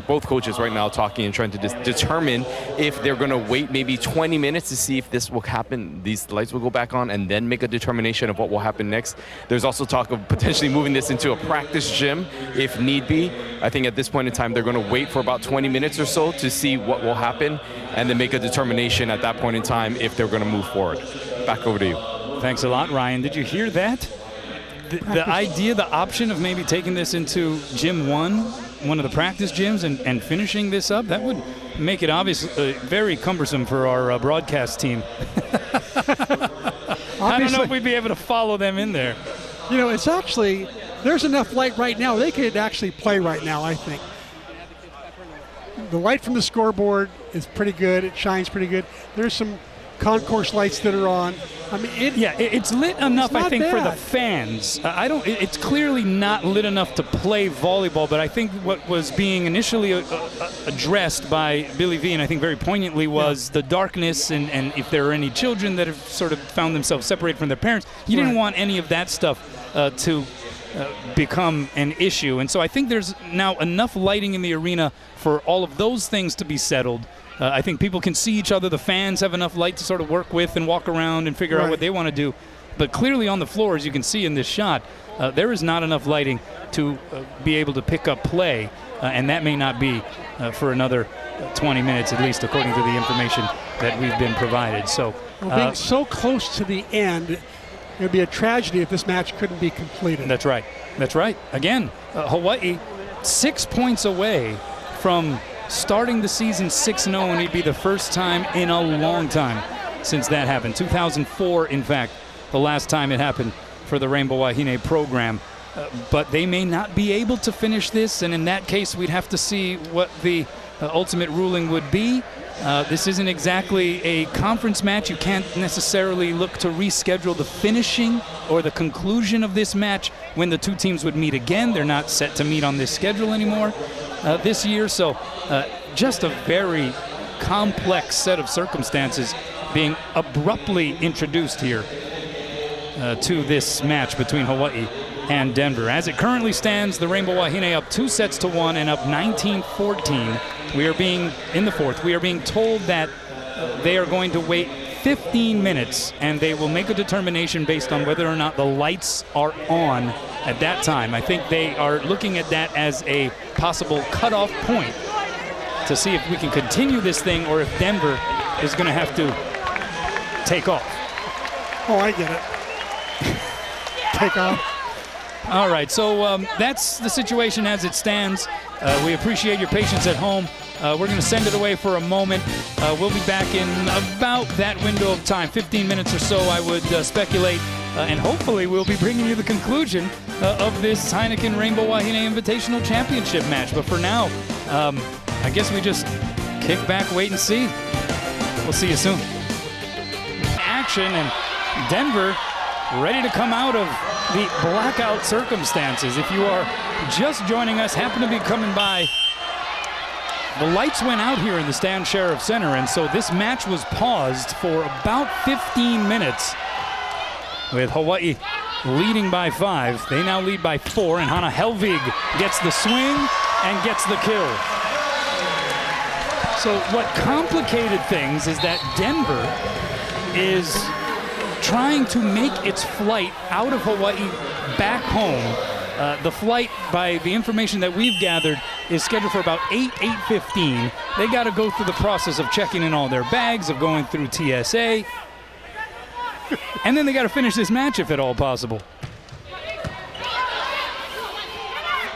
both coaches right now talking and trying to determine if they're going to wait maybe 20 minutes to see if this will happen. These lights will go back on and then make a determination of what will happen next. There's also talk of potentially moving this into a practice gym if need be. I think at this point in time they're going to wait for about 20 minutes or so to see what will happen, and then make a determination at that point in time if they're going to move forward. Back over to you. Thanks a lot, Ryan. Did you hear that? The idea, the option of maybe taking this into Gym 1, one of the practice gyms, and finishing this up, that would make it obviously very cumbersome for our broadcast team. I don't know if we'd be able to follow them in there. You know, it's actually, there's enough light right now. They could actually play right now, I think. The light from the scoreboard is pretty good. It shines pretty good. There's some concourse lights that are on. I mean, it's lit enough, I think, for the fans. It's clearly not lit enough to play volleyball, but I think what was being initially addressed by Billy V, and I think very poignantly, was the darkness and if there are any children that have sort of found themselves separated from their parents. He didn't want any of that stuff to become an issue. And so I think there's now enough lighting in the arena for all of those things to be settled. I think people can see each other. The fans have enough light to sort of work with and walk around and figure out what they want to do. But clearly on the floor, as you can see in this shot, there is not enough lighting to be able to pick up play. And that may not be for another 20 minutes, at least according to the information that we've been provided. So being so close to the end, it would be a tragedy if this match couldn't be completed. That's right. That's right. Again, Hawaii 6 points away from starting the season 6-0, and it'd be the first time in a long time since that happened. 2004, in fact, the last time it happened for the Rainbow Wahine program. But they may not be able to finish this, and in that case, we'd have to see what the ultimate ruling would be. This isn't exactly a conference match. You can't necessarily look to reschedule the finishing or the conclusion of this match when the two teams would meet again. They're not set to meet on this schedule anymore this year. So just a very complex set of circumstances being abruptly introduced here to this match between Hawaii and Denver. As it currently stands, the Rainbow Wahine up 2-1 and up 19-14. We are being, in the fourth, we are being told that they are going to wait 15 minutes and they will make a determination based on whether or not the lights are on at that time. I think they are looking at that as a possible cutoff point to see if we can continue this thing or if Denver is going to have to take off. Oh, I get it. Take off. All right, so that's the situation as it stands. We appreciate your patience at home. We're going to send it away for a moment. We'll be back in about that window of time, 15 minutes or so, I would speculate. And hopefully we'll be bringing you the conclusion of this Heineken Rainbow Wahine Invitational Championship match. But for now, I guess we just kick back, wait and see. We'll see you soon. Action, and Denver ready to come out of the blackout circumstances. If you are just joining us, happen to be coming by, the lights went out here in the Stan Sheriff Center, and so this match was paused for about 15 minutes with Hawaii leading by 5. They now lead by 4, and Hannah Helvig gets the swing and gets the kill. So what complicated things is that Denver is trying to make its flight out of Hawaii back home. The flight, by the information that we've gathered, is scheduled for about 8:15. They got to go through the process of checking in all their bags, of going through TSA, and then they got to finish this match if at all possible.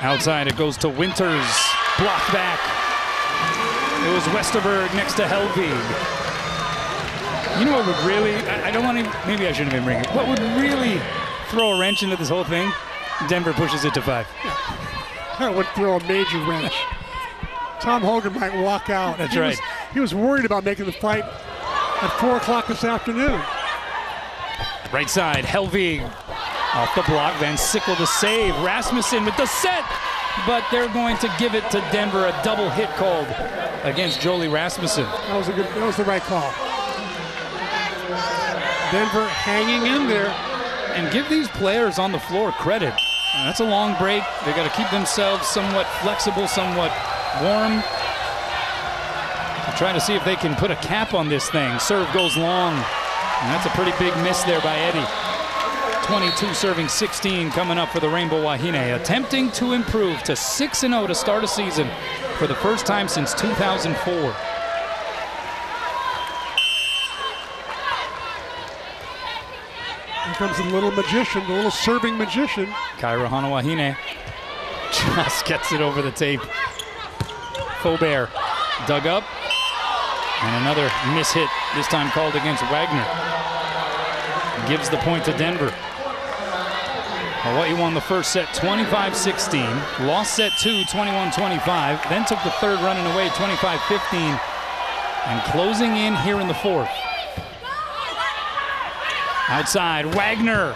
Outside it goes to Winters. Blocked back. It was Westerberg next to Helvig. You know what would really, I don't want to, maybe I shouldn't have been bringing it. What would really throw a wrench into this whole thing? Denver pushes it to 5. That would throw a major wrench. Tom Hogan might walk out. That's right. He was worried about making the fight at 4 o'clock this afternoon. Right side, Helvig off the block. Van Sickle to save. Rasmussen with the set, but they're going to give it to Denver. A double hit called against Jolie Rasmussen. That was the right call. Denver hanging in there. And give these players on the floor credit. That's a long break. They got to keep themselves somewhat flexible, somewhat warm. Trying to see if they can put a cap on this thing. Serve goes long. And that's a pretty big miss there by Eddie. 22 serving 16 coming up for the Rainbow Wahine. Attempting to improve to 6-0 to start a season for the first time since 2004. Here comes the little magician, the little serving magician. Kyra Hanawahine just gets it over the tape. Faubert dug up. And another mishit, this time called against Wagner. Gives the point to Denver. Hawaii won the first set 25-16. Lost set 2, 21-25. Then took the third running away 25-15. And closing in here in the fourth. Outside, Wagner.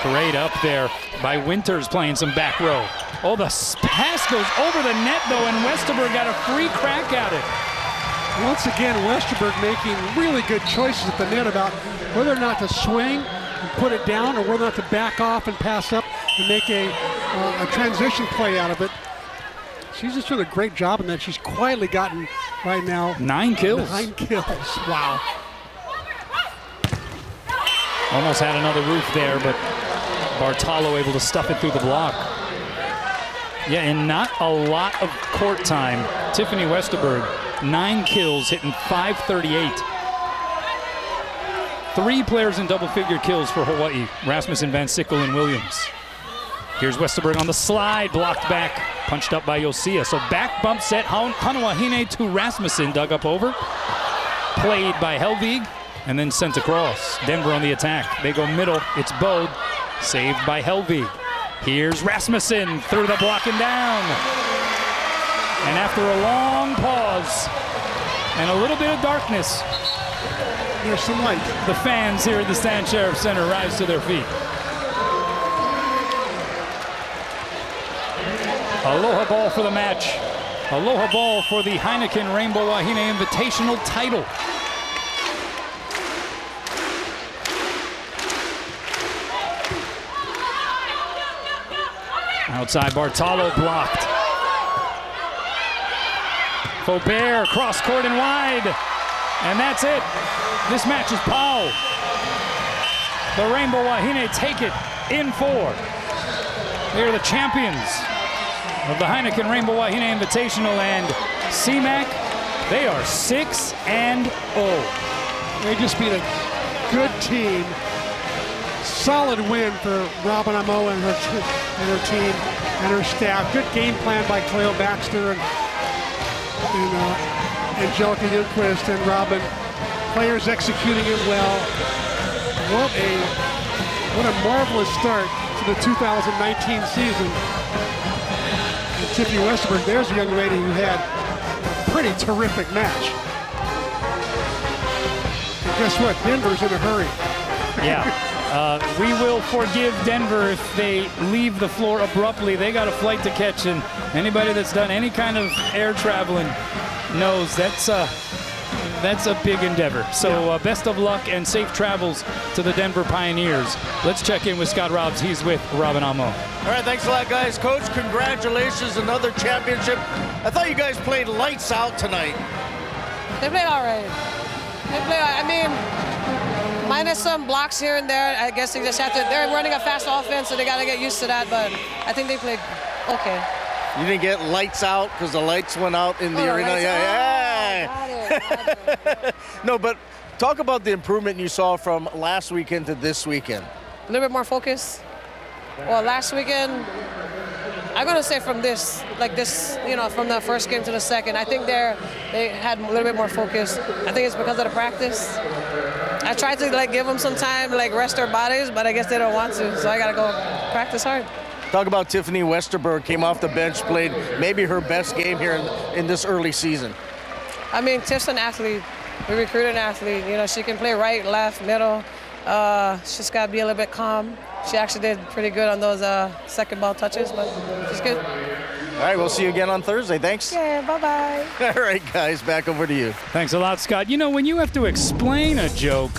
Great up there by Winters playing some back row. Oh, the pass goes over the net, though, and Westerberg got a free crack at it. Once again, Westerberg making really good choices at the net about whether or not to swing and put it down or whether or not to back off and pass up and make a transition play out of it. She's just doing a great job in that. She's quietly gotten, right now, 9 kills. 9 kills. Wow. Almost had another roof there, but Bartolo able to stuff it through the block. Yeah, and not a lot of court time. Tiffany Westerberg, 9 kills, hitting .538. 3 players in double-figure kills for Hawaii. Rasmussen, Van Sickle, and Williams. Here's Westerberg on the slide, blocked back, punched up by Yosia. So back bump set, Hanawahine to Rasmussen, dug up over. Played by Helvig, and then sent across. Denver on the attack. They go middle, it's Bode, saved by Helvig. Here's Rasmussen through the block and down. And after a long pause and a little bit of darkness, there's some light. The fans here at the Stan Sheriff Center rise to their feet. Aloha ball for the match. Aloha ball for the Heineken Rainbow Wahine Invitational title. Outside, Bartolo blocked. Faubert cross court and wide. And that's it. This match is POW. The Rainbow Wahine take it in 4. They are the champions of the Heineken Rainbow Wahine Invitational, and CMAC, they are 6-0. They just beat a good team. Solid win for Robin Amo and her team and her staff. Good game plan by Cleo Baxter and Angelica Newquist and Robin. Players executing it well. What a marvelous start to the 2019 season. And Tiffany Westerberg, there's a young lady who had a pretty terrific match. And guess what? Denver's in a hurry. Yeah. We will forgive Denver if they leave the floor abruptly. They got a flight to catch, and anybody that's done any kind of air traveling knows that's a big endeavor. So best of luck and safe travels to the Denver Pioneers. Let's check in with Scott Robbs. He's with Robin Amo. All right, thanks a lot, guys. Coach, congratulations, another championship. I thought you guys played lights out tonight. They played all right. They played, I mean, minus some blocks here and there. I guess they just have to, they're running a fast offense, so they got to get used to that, but I think they played okay. You didn't get lights out because the lights went out in the arena? Got it. No, but talk about the improvement you saw from last weekend to this weekend. A little bit more focus. Well, last weekend, I'm gonna say from this, from the first game to the second, I think they had a little bit more focus. I think it's because of the practice. I tried to give them some time to rest their bodies, but I guess they don't want to, so I gotta go practice hard. Talk about Tiffany Westerberg, came off the bench, played maybe her best game here in this early season. I mean, Tiff's an athlete. We recruited an athlete. She can play right, left, middle. She's just got to be a little bit calm. She actually did pretty good on those second ball touches, but she's good. All right, we'll see you again on Thursday. Thanks. Yeah, bye-bye. All right, guys, back over to you. Thanks a lot, Scott. When you have to explain a joke,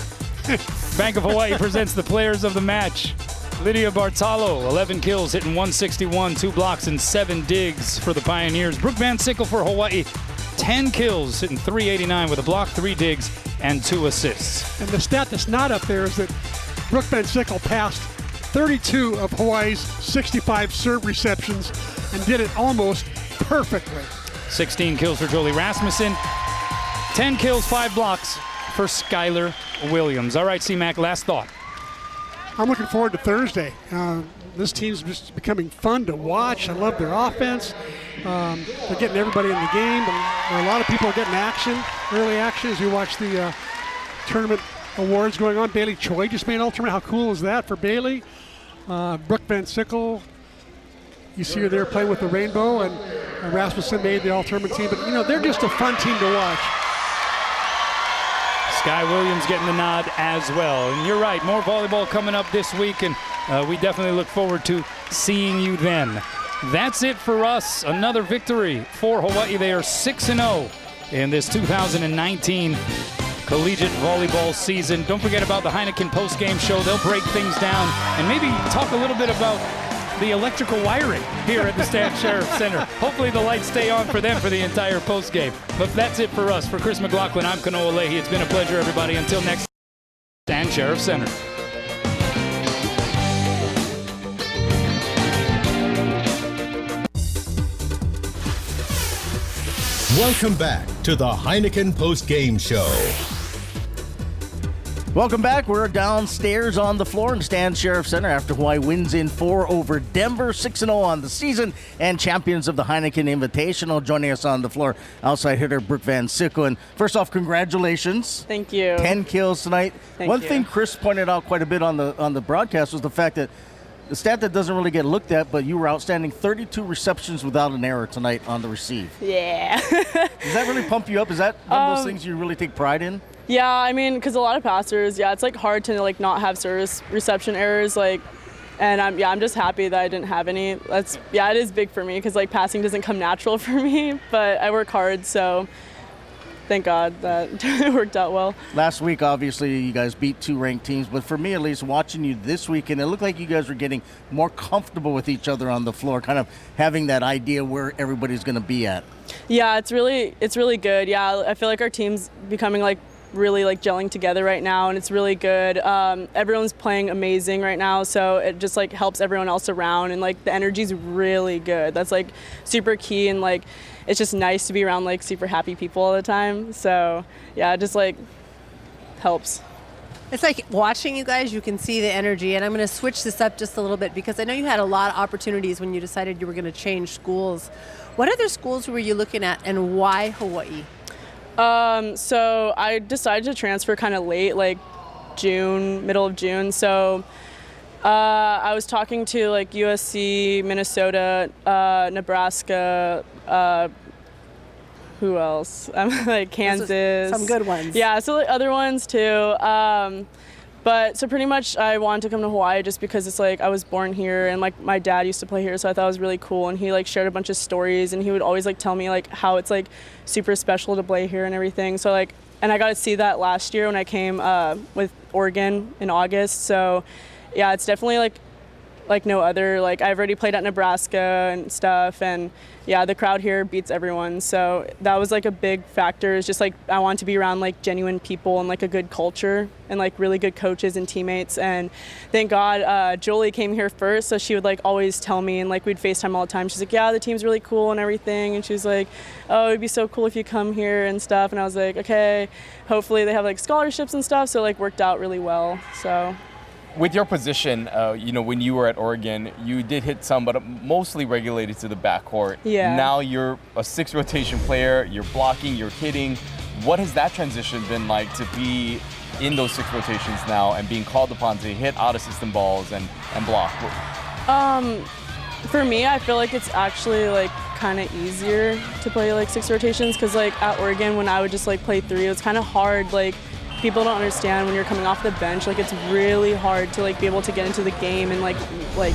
Bank of Hawaii presents the players of the match. Lydia Bartalo, 11 kills, hitting 161, 2 blocks, and 7 digs for the Pioneers. Brooke Van Sickle for Hawaii, 10 kills, hitting 389 with a block, 3 digs, and 2 assists. And the stat that's not up there is that Brooke Van Sickle passed 32 of Hawaii's 65 serve receptions and did it almost perfectly. 16 kills for Jolie Rasmussen, 10 kills, 5 blocks for Skylar Williams. All right, C-Mac, last thought. I'm looking forward to Thursday. This team's just becoming fun to watch. I love their offense. They're getting everybody in the game. A lot of people are getting early action as we watch the tournament awards going on. Bailey Choi just made an all-tournament. How cool is that for Bailey? Brooke Van Sickle, you see her there playing with the Rainbow, and Rasmussen made the all-tournament team. But, they're just a fun team to watch. Sky Williams getting the nod as well. And you're right, more volleyball coming up this week, and we definitely look forward to seeing you then. That's it for us. Another victory for Hawaii. They are 6-0 in this 2019 collegiate volleyball season. Don't forget about the Heineken post-game show. They'll break things down and maybe talk a little bit about the electrical wiring here at the Stan Sheriff Center. Hopefully the lights stay on for them for the entire postgame. But that's it for us. For Chris McLaughlin, I'm Kanoa Leahy. It's been a pleasure, everybody. Until next time, Stan Sheriff Center. Welcome back to the Heineken Post-Game Show. Welcome back. We're downstairs on the floor in Stan Sheriff Center after Hawaii wins in 4 over Denver, 6-0 on the season, and champions of the Heineken Invitational. Joining us on the floor, outside hitter Brooke Van Sickle. And first off, congratulations. Thank you. 10 kills tonight. Thank you. Thing Chris pointed out quite a bit on the broadcast was the fact that the stat that doesn't really get looked at, but you were outstanding, 32 receptions without an error tonight on the receive. Yeah. Does that really pump you up? Is that one of those things you really take pride in? Yeah, I mean, because a lot of passers, it's hard to not have service reception errors, and I'm just happy that I didn't have any. It is big for me because passing doesn't come natural for me, but I work hard, so thank God that it worked out well. Last week, obviously, you guys beat 2 ranked teams, but for me at least, watching you this weekend, it looked like you guys were getting more comfortable with each other on the floor, kind of having that idea where everybody's going to be at. Yeah, it's really good. Yeah, I feel like our team's becoming really gelling together right now, and it's really good. Everyone's playing amazing right now, so it just helps everyone else around, and the energy's really good. That's super key, and it's just nice to be around super happy people all the time. So yeah, it just helps. It's watching you guys, you can see the energy, and I'm going to switch this up just a little bit because I know you had a lot of opportunities when you decided you were going to change schools. What other schools were you looking at, and why Hawaii? So I decided to transfer kind of late, middle of June. So I was talking to USC, Minnesota, Nebraska, who else? Kansas. Some good ones. Yeah, so other ones too. But so pretty much I wanted to come to Hawaii just because it's I was born here, and my dad used to play here, so I thought it was really cool, and he shared a bunch of stories, and he would always tell me how it's super special to play here and everything. So and I got to see that last year when I came with Oregon in August. So yeah, it's definitely no other. I've already played at Nebraska and stuff, and yeah, the crowd here beats everyone. So that was a big factor. It's just I want to be around genuine people and a good culture and really good coaches and teammates. And thank God Jolie came here first, so she would always tell me, and we'd FaceTime all the time. She's yeah, the team's really cool and everything, and she's oh, it'd be so cool if you come here and stuff. And I was okay, hopefully they have scholarships and stuff. So worked out really well. So With your position, when you were at Oregon, you did hit some, but mostly regulated to the backcourt. Yeah. Now you're a 6 rotation player, you're blocking, you're hitting. What has that transition been like to be in those 6 rotations now and being called upon to hit out-of-system balls and block? For me, I feel like it's actually like kind of easier to play like 6 rotations because like at Oregon when I would just like play 3, it was kind of hard. Like people don't understand when you're coming off the bench, like it's really hard to like be able to get into the game and like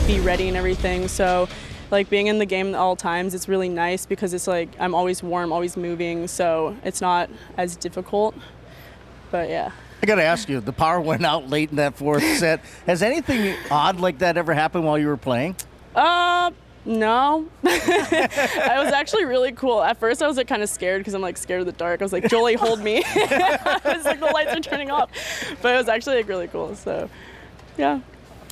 be ready and everything. So like being in the game at all times, it's really nice because it's like I'm always warm, always moving, so it's not as difficult. But yeah. I got to ask you, the power went out late in that 4th set. Has anything odd like that ever happened while you were playing? No. It was actually really cool. At first I was like kind of scared because I'm like scared of the dark. I was like, Jolie, hold me. I was like, the lights are turning off. But it was actually like really cool, so yeah.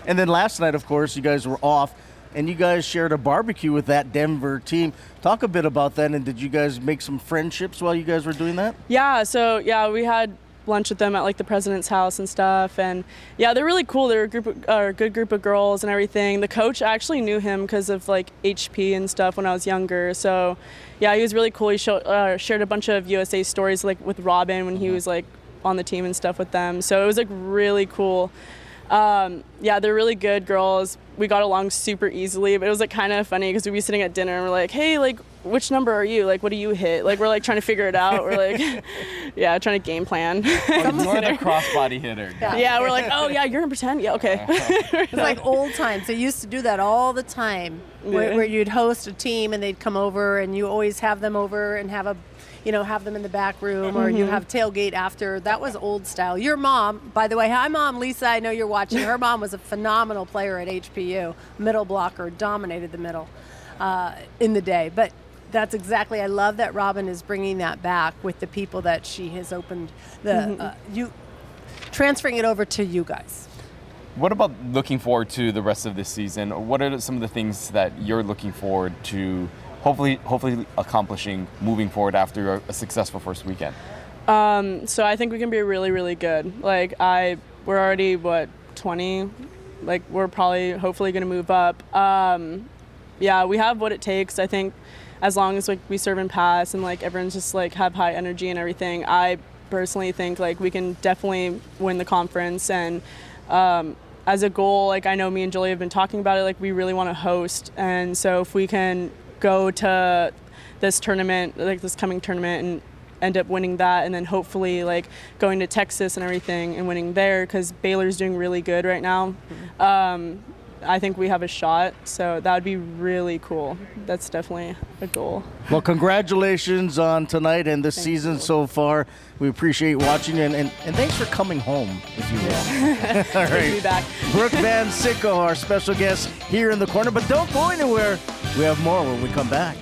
And then last night, of course, you guys were off and you guys shared a barbecue with that Denver team. Talk a bit about that, and did you guys make some friendships while you guys were doing that? Yeah, so yeah, we had lunch with them at like the president's house and stuff, and yeah, they're really cool. They're a good group of girls and everything. The coach, I actually knew him because of like HP and stuff when I was younger, so yeah, he was really cool. He shared a bunch of USA stories like with Robin when he was like on the team and stuff with them, so it was like really cool. Yeah, they're really good girls. We got along super easily, but it was like kind of funny because we'd be sitting at dinner and we're like, hey, like, which number are you? Like, what do you hit? Like, we're like trying to figure it out. We're like, yeah, trying to game plan. You're the crossbody hitter. Yeah, we're like, oh yeah, you're number 10? Yeah, okay. It's like old times. They used to do that all the time, where you'd host a team and they'd come over and you always have them over and have them in the back room, or you have tailgate after. That was old style. Your mom, by the way, hi Mom, Lisa, I know you're watching. Her mom was a phenomenal player at HPU, middle blocker, dominated the middle in the day. But that's exactly, I love that Robin is bringing that back with the people that she has opened, transferring it over to you guys. What about looking forward to the rest of this season? What are some of the things that you're looking forward to hopefully accomplishing moving forward after a successful first weekend? So I think we can be really, really good. Like we're already 20. Like we're probably hopefully going to move up. Yeah, we have what it takes. I think as long as like we serve and pass and like everyone's just like have high energy and everything, I personally think like we can definitely win the conference. And as a goal, like I know me and Jolie have been talking about it, like we really want to host. And so if we can go to this tournament, like this coming tournament, and end up winning that, and then hopefully like going to Texas and everything and winning there, because Baylor's doing really good right now. I think we have a shot, so that would be really cool. That's definitely a goal. Well, congratulations on tonight and this season so far. We appreciate watching you, and thanks for coming home, if you will. All right. Be back. Brooke Van Sickle, our special guest here in the corner, but don't go anywhere. We have more when we come back.